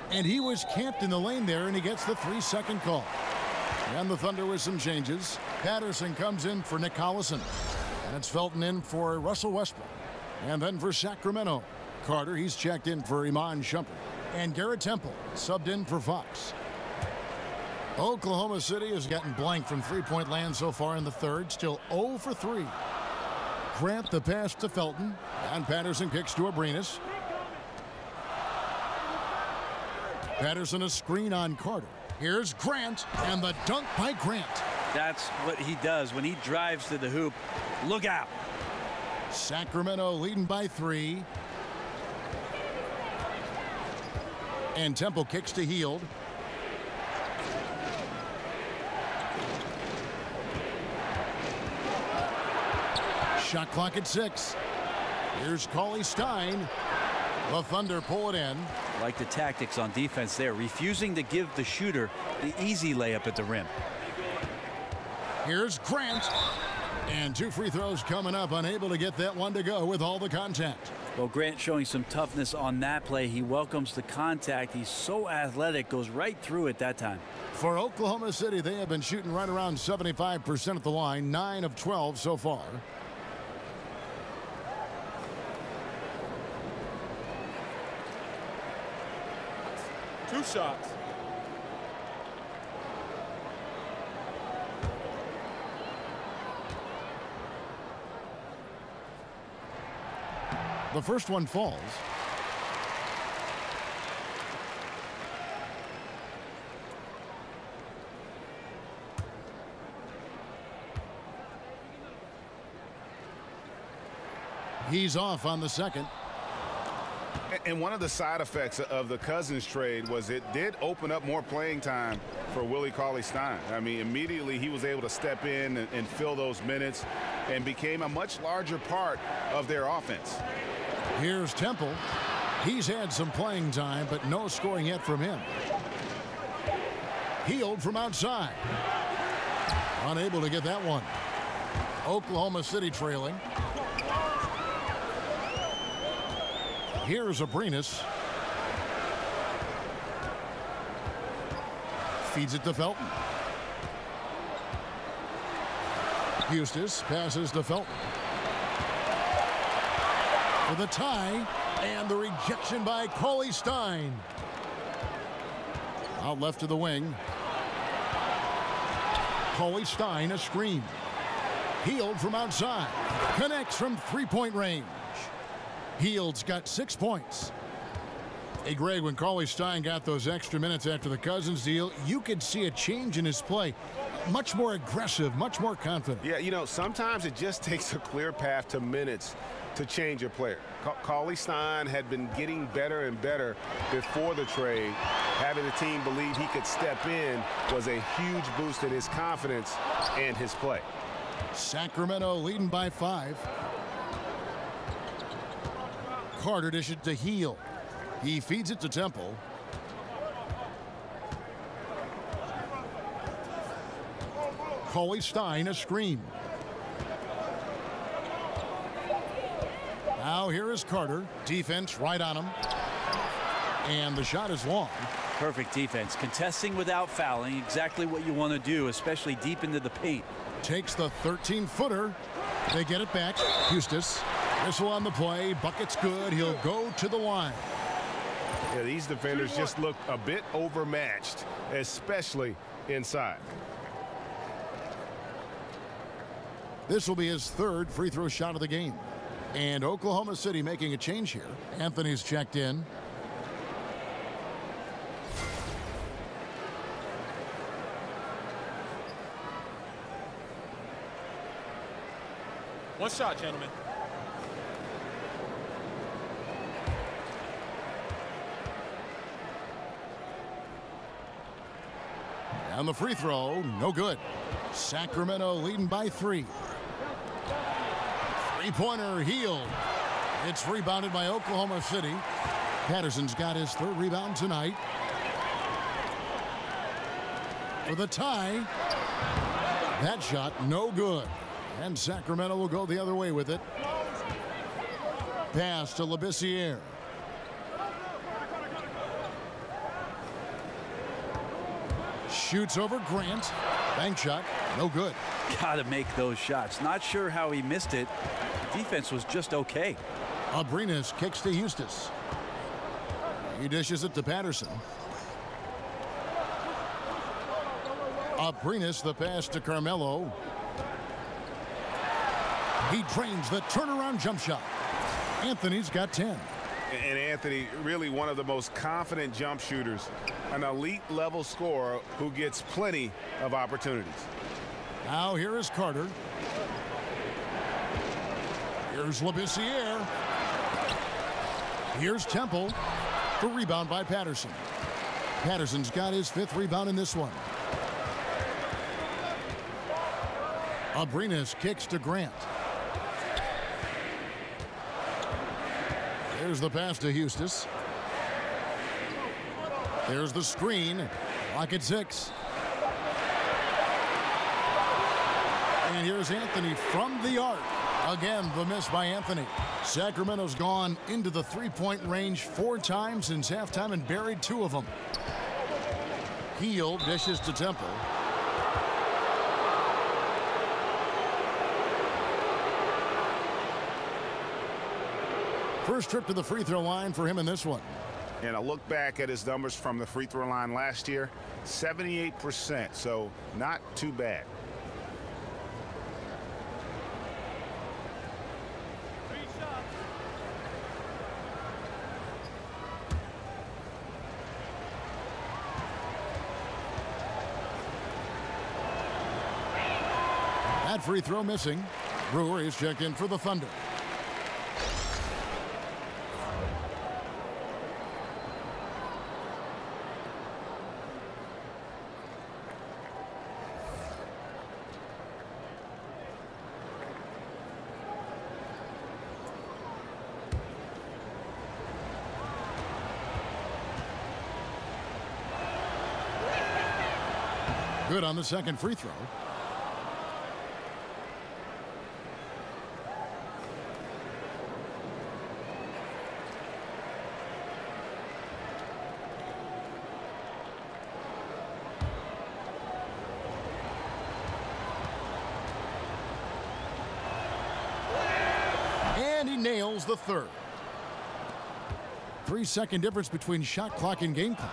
And he was camped in the lane there, and he gets the 3-second call. And the Thunder with some changes. Patterson comes in for Nick Collison. And it's Felton in for Russell Westbrook. And then for Sacramento, Carter, he's checked in for Iman Shumpert. And Garrett Temple subbed in for Fox. Oklahoma City has gotten blank from three-point land so far in the third. Still 0 for 3. Grant the pass to Felton. And Patterson kicks to Abrinas. Patterson a screen on Carter. Here's Grant, and the dunk by Grant. That's what he does when he drives to the hoop. Look out. Sacramento leading by 3. And Temple kicks to Hield. Shot clock at 6. Here's Cauley-Stein. The Thunder pull it in. Like the tactics on defense there, refusing to give the shooter the easy layup at the rim. Here's Grant. And 2 free throws coming up, unable to get that one to go with all the contact. Well, Grant showing some toughness on that play. He welcomes the contact. He's so athletic, goes right through it that time. For Oklahoma City, they have been shooting right around 75% at the line, 9 of 12 so far. Two shots. The first one falls. He's off on the second. And one of the side effects of the Cousins trade was it did open up more playing time for Willie Cauley-Stein. I mean, immediately he was able to step in and fill those minutes and became a much larger part of their offense. Here's Temple. He's had some playing time, but no scoring yet from him. Hield from outside. Unable to get that one. Oklahoma City trailing. Here's Abrinas. Feeds it to Felton. Eustace passes to Felton. For the tie, and the rejection by Cauley-Stein. Out left to the wing. Cauley-Stein a screen. Hield from outside. Connects from three-point range. Hield's got 6 points. Hey, Greg, when Cauley-Stein got those extra minutes after the Cousins deal, you could see a change in his play. Much more aggressive, much more confident. Yeah, you know, sometimes it just takes a clear path to minutes to change a player. Cauley-Stein had been getting better and better before the trade. Having the team believe he could step in was a huge boost in his confidence and his play. Sacramento leading by 5. Carter dishes it to Hield. He feeds it to Temple. Cauley-Stein a screen. Now here is Carter. Defense right on him. And the shot is long. Perfect defense. Contesting without fouling. Exactly what you want to do, especially deep into the paint. Takes the 13-footer. They get it back. Eustace. Whistle on the play. Bucket's good. He'll go to the line. Yeah, these defenders just look a bit overmatched, especially inside. This will be his 3rd free throw shot of the game. And Oklahoma City making a change here. Anthony's checked in. One shot, gentlemen. And the free throw, no good. Sacramento leading by 3. Three-pointer, Hield. It's rebounded by Oklahoma City. Patterson's got his 3rd rebound tonight. For the tie. That shot, no good. And Sacramento will go the other way with it. Pass to Labissiere. Shoots over Grant. Bank shot, no good. Gotta make those shots. Not sure how he missed it. Defense was just okay. Abrinas kicks to Eustace. He dishes it to Patterson. Abrinas the pass to Carmelo. He drains the turnaround jump shot. Anthony's got 10. And Anthony, really one of the most confident jump shooters, an elite level scorer who gets plenty of opportunities. Now here is Carter. Here's Labissiere. Here's Temple. The rebound by Patterson. Patterson's got his 5th rebound in this one. Abrinas kicks to Grant. There's the pass to Eustace. There's the screen. Lock at 6. And here's Anthony from the arc. Again, the miss by Anthony. Sacramento's gone into the 3-point range 4 times since halftime and buried 2 of them. Hield dishes to Temple. First trip to the free throw line for him in this one. And a look back at his numbers from the free throw line last year, 78%, so not too bad. That free throw missing. Brewer is checked in for the Thunder. Good on the second free throw. And he nails the 3rd. 3-second difference between shot clock and game clock.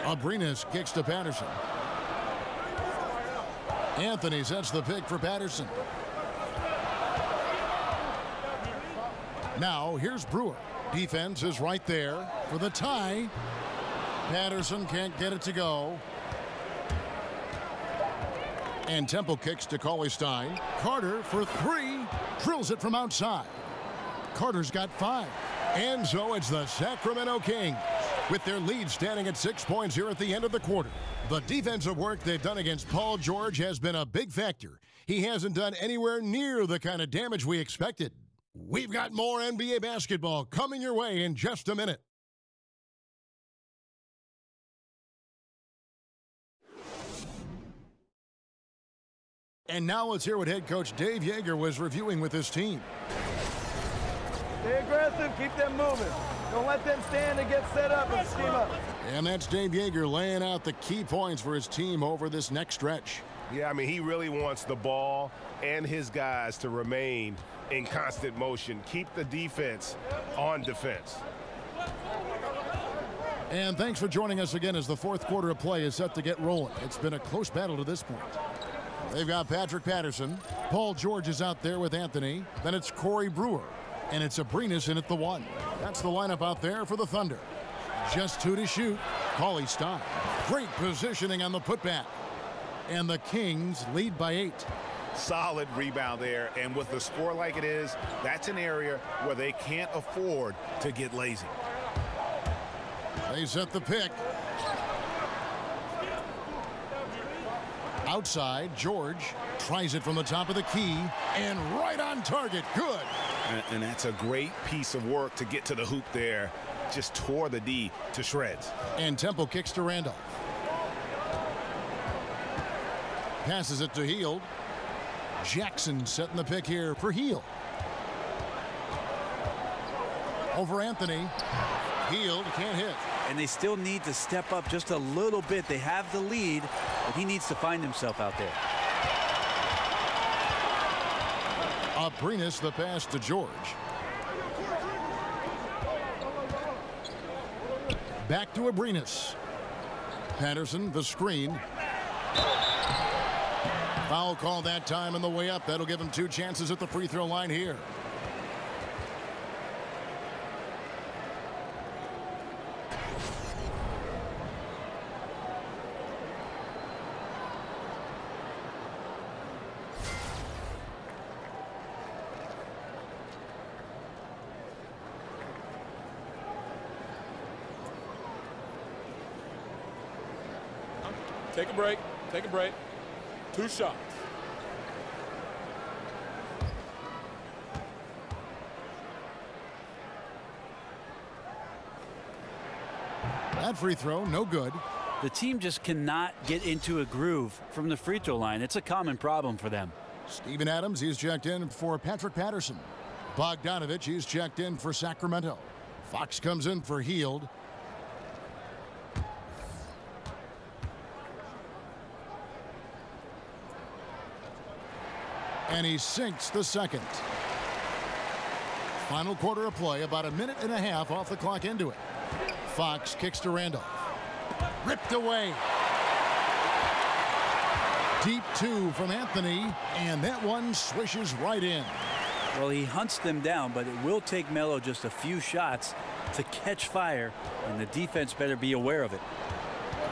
Abrinas kicks to Patterson. Anthony sets the pick for Patterson. Now here's Brewer. Defense is right there for the tie. Patterson can't get it to go. And Temple kicks to Cauley-Stein. Carter for 3. Drills it from outside. Carter's got 5. And so it's the Sacramento Kings with their lead standing at 6 points here at the end of the quarter. The defensive work they've done against Paul George has been a big factor. He hasn't done anywhere near the kind of damage we expected. We've got more NBA basketball coming your way in just a minute. And now let's hear what head coach Dave Yeager was reviewing with his team. Stay aggressive, keep them moving. Don't let them stand and get set up and scheme up. And that's Dave Yeager laying out the key points for his team over this next stretch. Yeah, I mean, he really wants the ball and his guys to remain in constant motion. Keep the defense on defense. And thanks for joining us again as the 4th quarter of play is set to get rolling. It's been a close battle to this point. They've got Patrick Patterson. Paul George is out there with Anthony. Then it's Corey Brewer. And it's Abrinas in at the 1. That's the lineup out there for the Thunder. Just 2 to shoot. Cauley-Stein. Great positioning on the putback. And the Kings lead by 8. Solid rebound there, and with the score like it is, that's an area where they can't afford to get lazy. They set the pick. Outside, George tries it from the top of the key, and right on target. Good. And that's a great piece of work to get to the hoop there. Just tore the D to shreds. And Temple kicks to Randolph. Passes it to Hield. Jackson setting the pick here for Hield. Over Anthony. Hield can't hit. And they still need to step up just a little bit. They have the lead, but he needs to find himself out there. Abrinas the pass to George. Back to Abrinas. Patterson the screen. Foul call that time on the way up. That'll give him 2 chances at the free throw line here. Take a break. Take a break. 2 shots. That free throw, no good. The team just cannot get into a groove from the free throw line. It's a common problem for them. Steven Adams, he's checked in for Patrick Patterson. Bogdanovich, he's checked in for Sacramento. Fox comes in for Hield. And he sinks the second. Final quarter of play, about 1.5 minutes off the clock into it. Fox kicks to Randolph. Ripped away. Deep 2 from Anthony, and that one swishes right in. Well, he hunts them down, but it will take Melo just a few shots to catch fire, and the defense better be aware of it.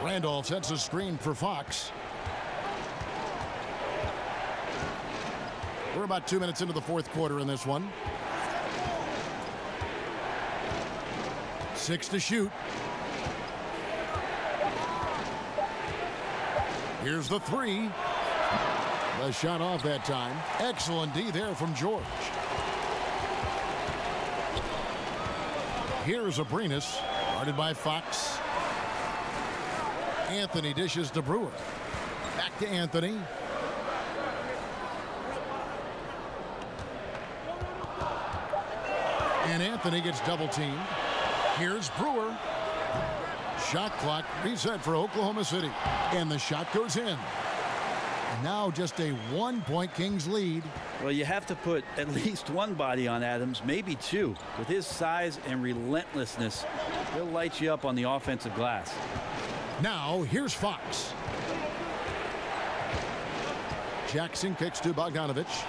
Randolph sets a screen for Fox. We're about 2 minutes into the fourth quarter in this one. 6 to shoot. Here's the 3. The shot off that time. Excellent D there from George. Here's Abrinas, guarded by Fox. Anthony dishes to Brewer. Back to Anthony. And Anthony gets double teamed. Here's Brewer. Shot clock reset for Oklahoma City. And the shot goes in. Now just a 1-point Kings lead. Well, you have to put at least one body on Adams, maybe 2. With his size and relentlessness, he'll light you up on the offensive glass. Now here's Fox. Jackson kicks to Bogdanovich.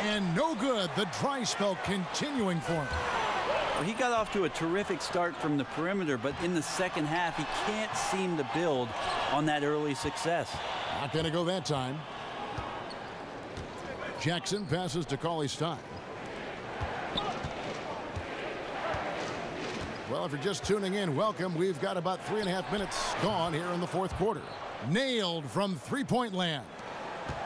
And no good. The dry spell continuing for him. Well, he got off to a terrific start from the perimeter, but in the second half, he can't seem to build on that early success. Not going to go that time. Jackson passes to Cauley-Stein. Well, if you're just tuning in, welcome. We've got about 3.5 minutes gone here in the fourth quarter. Nailed from three-point land.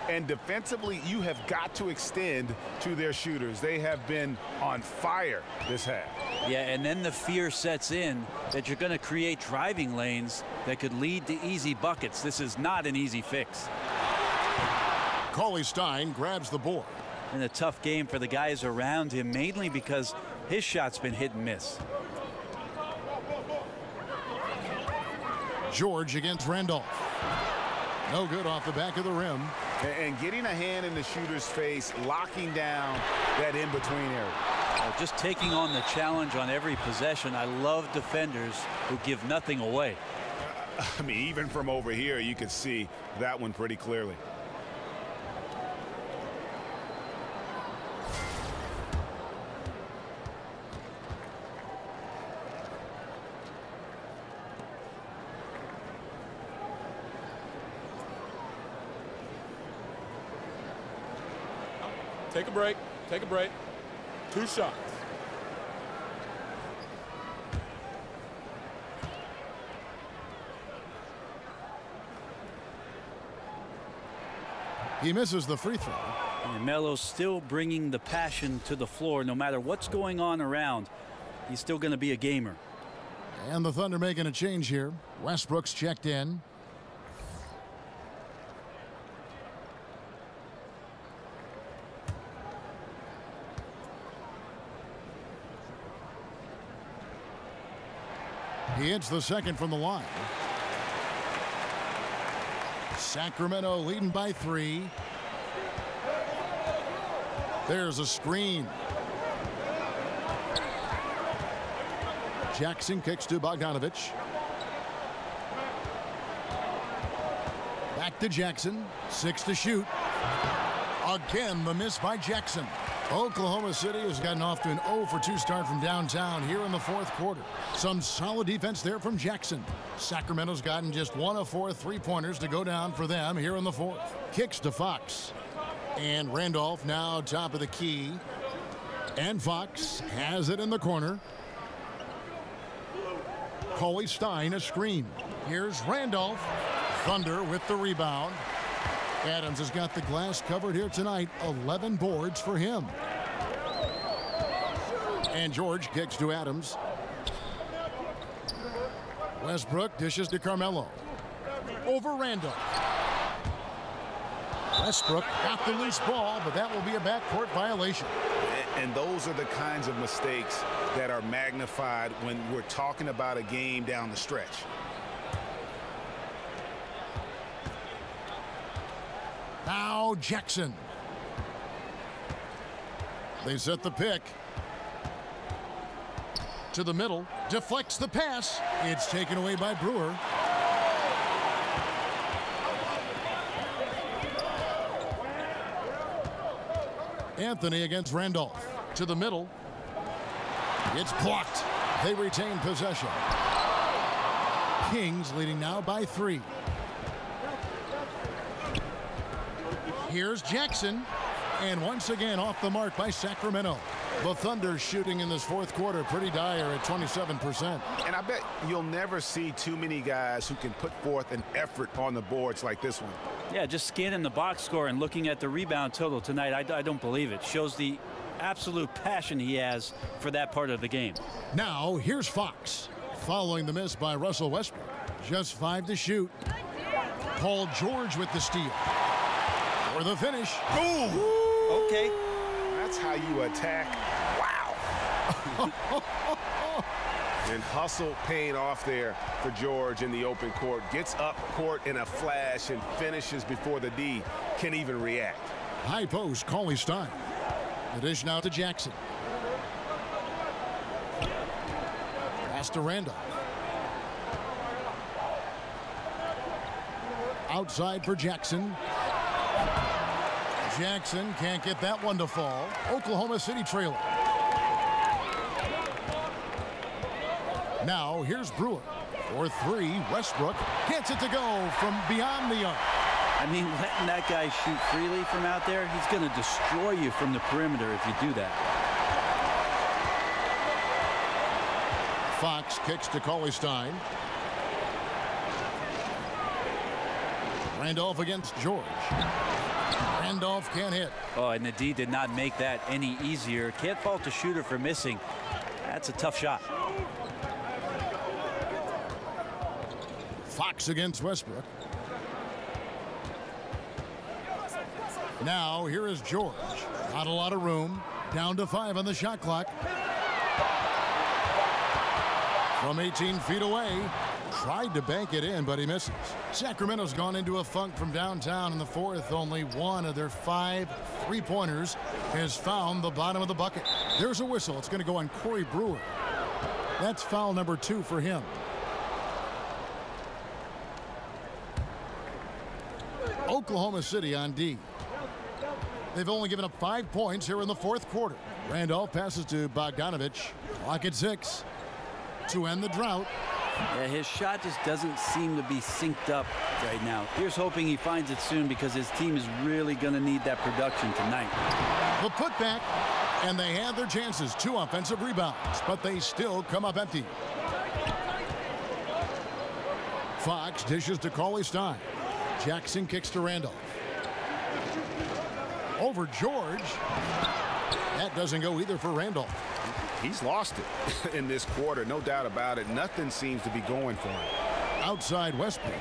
And defensively, you have got to extend to their shooters. They have been on fire this half. Yeah, and then the fear sets in that you're going to create driving lanes that could lead to easy buckets. This is not an easy fix. Cauley-Stein grabs the board. And a tough game for the guys around him, mainly because his shot's been hit and miss. George against Randolph. No good off the back of the rim. And getting a hand in the shooter's face, locking down that in-between area. Just taking on the challenge on every possession. I love defenders who give nothing away. I mean, even from over here, you could see that one pretty clearly. Take a break. Take a break. 2 shots. He misses the free throw. And Melo's still bringing the passion to the floor no matter what's going on around. He's still going to be a gamer. And the Thunder making a change here. Westbrook's checked in. He hits the second from the line. Sacramento leading by 3. There's a screen. Jackson kicks to Bogdanovich. Back to Jackson. 6 to shoot. Again, the miss by Jackson. Oklahoma City has gotten off to an 0 for 2 start from downtown here in the 4th quarter. Some solid defense there from Jackson. Sacramento's gotten just 1 of 4 3-pointers to go down for them here in the 4th. Kicks to Fox. And Randolph now top of the key. And Fox has it in the corner. Cauley Stein a screen. Here's Randolph. Thunder with the rebound. Adams has got the glass covered here tonight. 11 boards for him. And George kicks to Adams. Westbrook dishes to Carmelo. Over Randolph. Westbrook got the loose ball, but that will be a backcourt violation. And those are the kinds of mistakes that are magnified when we're talking about a game down the stretch. Now Jackson. They set the pick. To the middle. Deflects the pass. It's taken away by Brewer. Anthony against Randolph. To the middle. It's blocked. They retain possession. Kings leading now by 3. Here's Jackson. And once again off the mark by Sacramento. The Thunder shooting in this 4th quarter pretty dire at 27%. And I bet you'll never see too many guys who can put forth an effort on the boards like this one. Yeah, just scanning the box score and looking at the rebound total tonight, I don't believe it. Shows the absolute passion he has for that part of the game. Now here's Fox. Following the miss by Russell Westbrook. Just 5 to shoot. Paul George with the steal. For the finish. Ooh. Okay. That's how you attack. Wow. And hustle paying off there for George in the open court. Gets up court in a flash and finishes before the D can even react. High post, Cauley Stein. The dish now to Jackson. Pass to Randolph. Outside for Jackson. Jackson can't get that one to fall. Oklahoma City trailing. Now here's Brewer. For 3, Westbrook gets it to go from beyond the arc. I mean, letting that guy shoot freely from out there, he's going to destroy you from the perimeter if you do that. Fox kicks to Cauley Stein. Randolph against George. Randolph can't hit. Oh, and the D did not make that any easier. Can't fault the shooter for missing. That's a tough shot. Fox against Westbrook. Now here is George. Not a lot of room. Down to 5 on the shot clock. From 18 feet away. Tried to bank it in, but he misses. Sacramento's gone into a funk from downtown in the 4th. Only 1 of their 5 3-pointers has found the bottom of the bucket. There's a whistle. It's going to go on Corey Brewer. That's foul number 2 for him. Oklahoma City on D. They've only given up 5 points here in the 4th quarter. Randolph passes to Bogdanovich. Clock at 6. To end the drought. Yeah, his shot just doesn't seem to be synced up right now. Here's hoping he finds it soon because his team is really going to need that production tonight. The putback, and they have their chances. 2 offensive rebounds, but they still come up empty. Fox dishes to Cauley Stein. Jackson kicks to Randolph. Over George. That doesn't go either for Randolph. He's lost it in this quarter, no doubt about it. Nothing seems to be going for him. Outside Westbrook.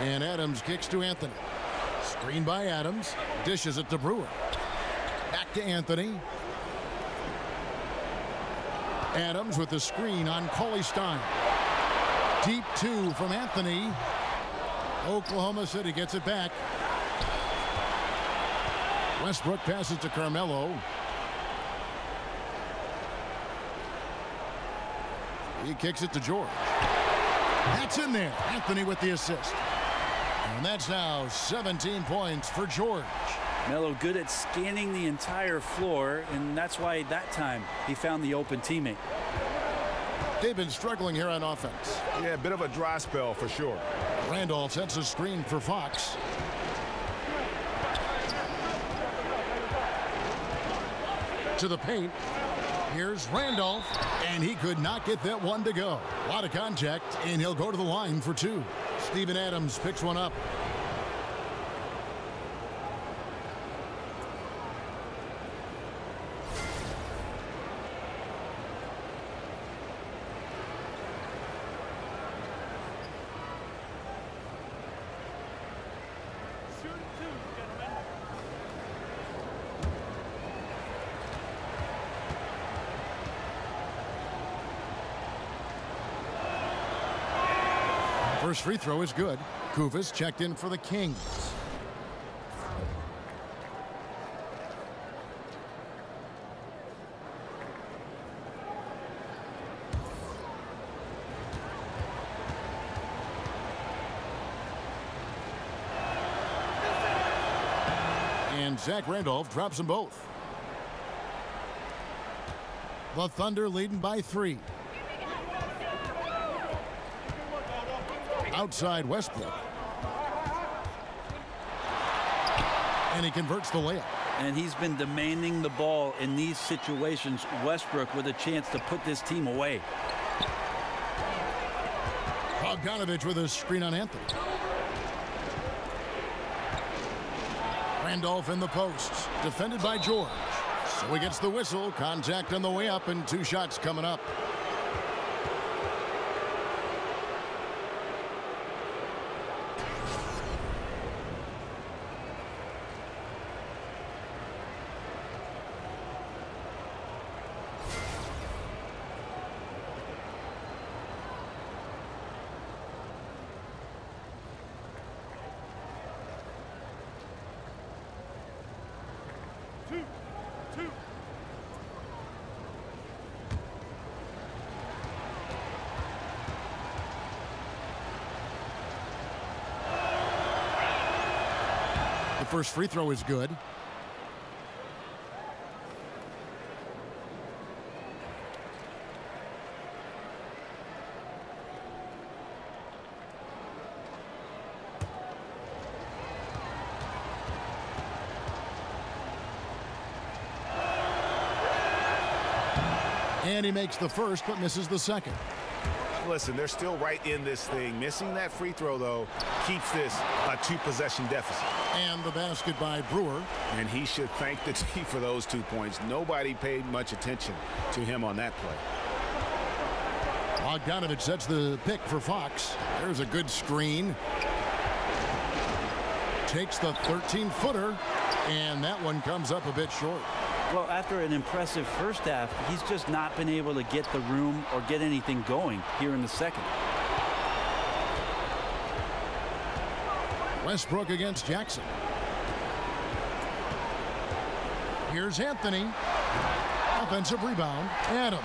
And Adams kicks to Anthony. Screen by Adams. Dishes it to Brewer. Back to Anthony. Adams with the screen on Cauley Stein. Deep 2 from Anthony. Oklahoma City gets it back. Westbrook passes to Carmelo. He kicks it to George. That's in there. Anthony with the assist. And that's now 17 points for George. Melo good at scanning the entire floor, and that's why that time he found the open teammate. They've been struggling here on offense. Yeah, a bit of a dry spell for sure. Randolph sets a screen for Fox. To the paint. Here's Randolph, and he could not get that one to go. A lot of contact, and he'll go to the line for 2. Steven Adams picks one up. First free throw is good. Kuvas checked in for the Kings. And Zach Randolph drops them both. The Thunder leading by 3. Outside Westbrook. And he converts the layup. And he's been demanding the ball in these situations. Westbrook with a chance to put this team away. Bogdanovich with a screen on Anthony. Randolph in the posts. Defended by George. So he gets the whistle. Contact on the way up and 2 shots coming up. First free throw is good. And he makes the first but misses the second. Listen, they're still right in this thing. Missing that free throw, though, keeps this a 2-possession deficit. And the basket by Brewer. And he should thank the team for those 2 points. Nobody paid much attention to him on that play. Bogdanovich sets the pick for Fox. There's a good screen. Takes the 13-footer, and that one comes up a bit short. Well, after an impressive first half, he's just not been able to get the room or get anything going here in the second. Westbrook against Jackson. Here's Anthony. Offensive rebound. Adams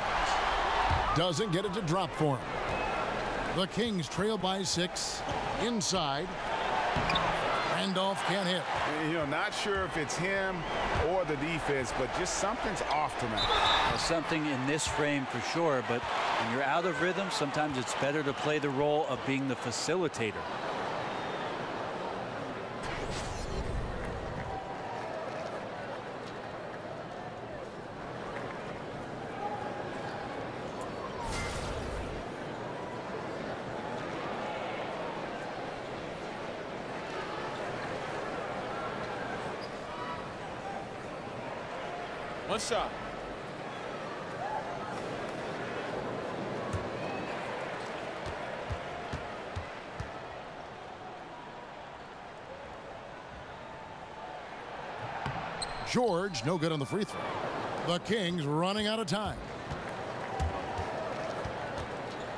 doesn't get it to drop for him. The Kings trail by 6. Inside. Randolph can't hit. You know, not sure if it's him or the defense, but just something's off tonight. Well, something in this frame for sure, but when you're out of rhythm, sometimes it's better to play the role of being the facilitator. One shot. George, no good on the free throw. The Kings running out of time.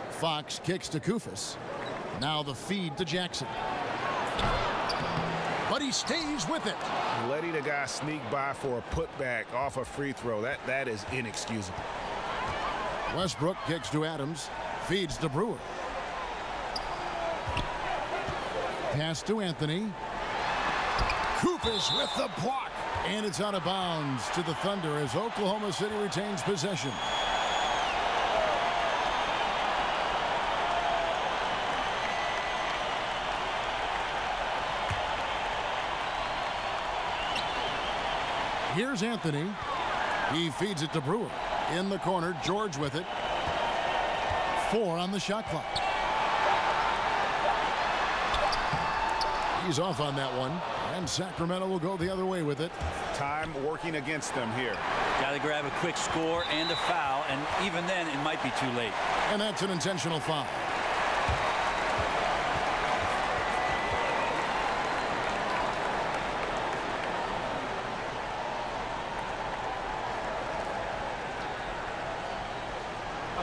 Fox kicks to Kufis. Now the feed to Jackson. But he stays with it. Letting a guy sneak by for a putback off a free throw, that is inexcusable. Westbrook kicks to Adams. Feeds to Brewer. Pass to Anthony. Kufis with the block. And it's out of bounds to the Thunder as Oklahoma City retains possession. Here's Anthony. He feeds it to Brewer. In the corner, George with it. 4 on the shot clock. He's off on that one. And Sacramento will go the other way with it. Time working against them here. Got to grab a quick score and a foul, and even then it might be too late. And that's an intentional foul.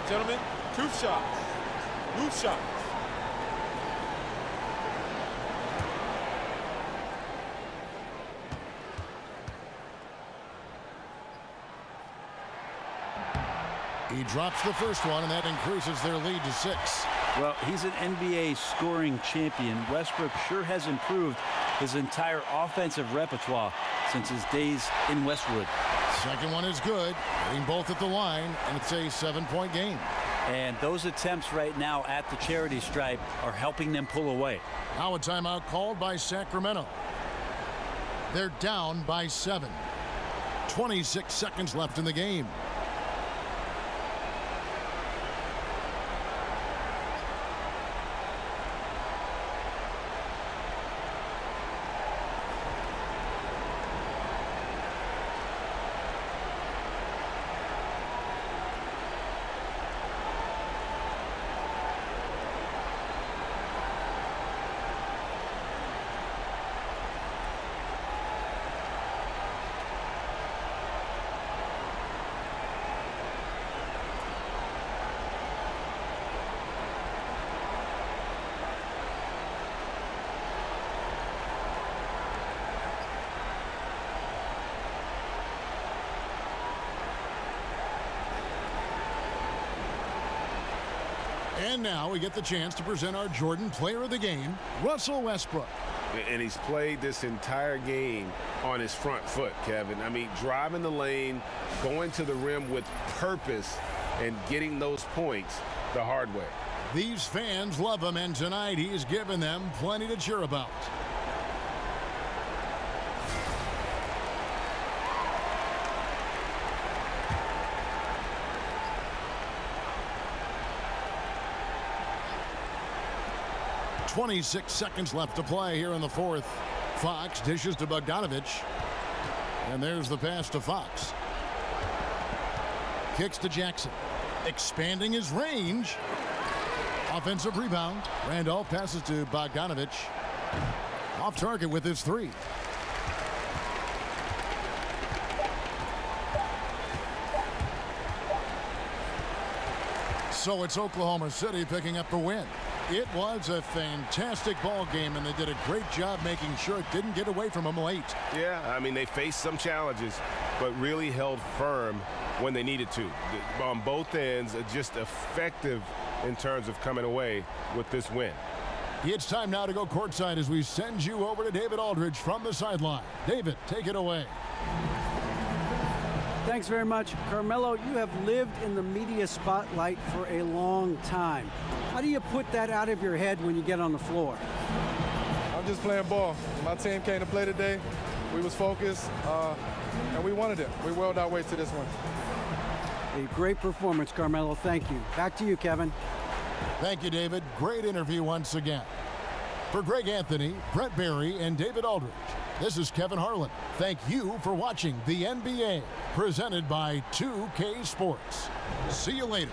Gentlemen, 2 shots. Loose shots. He drops the first one, and that increases their lead to 6. Well, he's an NBA scoring champion. Westbrook sure has improved his entire offensive repertoire since his days in Westwood. Second one is good. Hitting both at the line, and it's a 7-point game. And those attempts right now at the charity stripe are helping them pull away. Now a timeout called by Sacramento. They're down by 7. 26 seconds left in the game. And now we get the chance to present our Jordan Player of the Game, Russell Westbrook. And he's played this entire game on his front foot, Kevin. I mean, driving the lane, going to the rim with purpose, and getting those points the hard way. These fans love him, and tonight he's given them plenty to cheer about. .26 seconds left to play here in the fourth. Fox dishes to Bogdanovich. And there's the pass to Fox. Kicks to Jackson. Expanding his range. Offensive rebound. Randolph passes to Bogdanovich. Off target with his 3. So it's Oklahoma City picking up the win. It was a fantastic ball game, and they did a great job making sure it didn't get away from them late. Yeah, I mean, they faced some challenges, but really held firm when they needed to. On both ends, just effective in terms of coming away with this win. It's time now to go courtside as we send you over to David Aldridge from the sideline. David, take it away. Thanks very much. Carmelo, you have lived in the media spotlight for a long time. How do you put that out of your head when you get on the floor? I'm just playing ball. My team came to play today. We was focused, and we wanted it. We willed our way to this one. A great performance, Carmelo. Thank you. Back to you, Kevin. Thank you, David. Great interview once again. For Greg Anthony, Brent Barry, and David Aldridge, this is Kevin Harlan. Thank you for watching the NBA, presented by 2K Sports. See you later.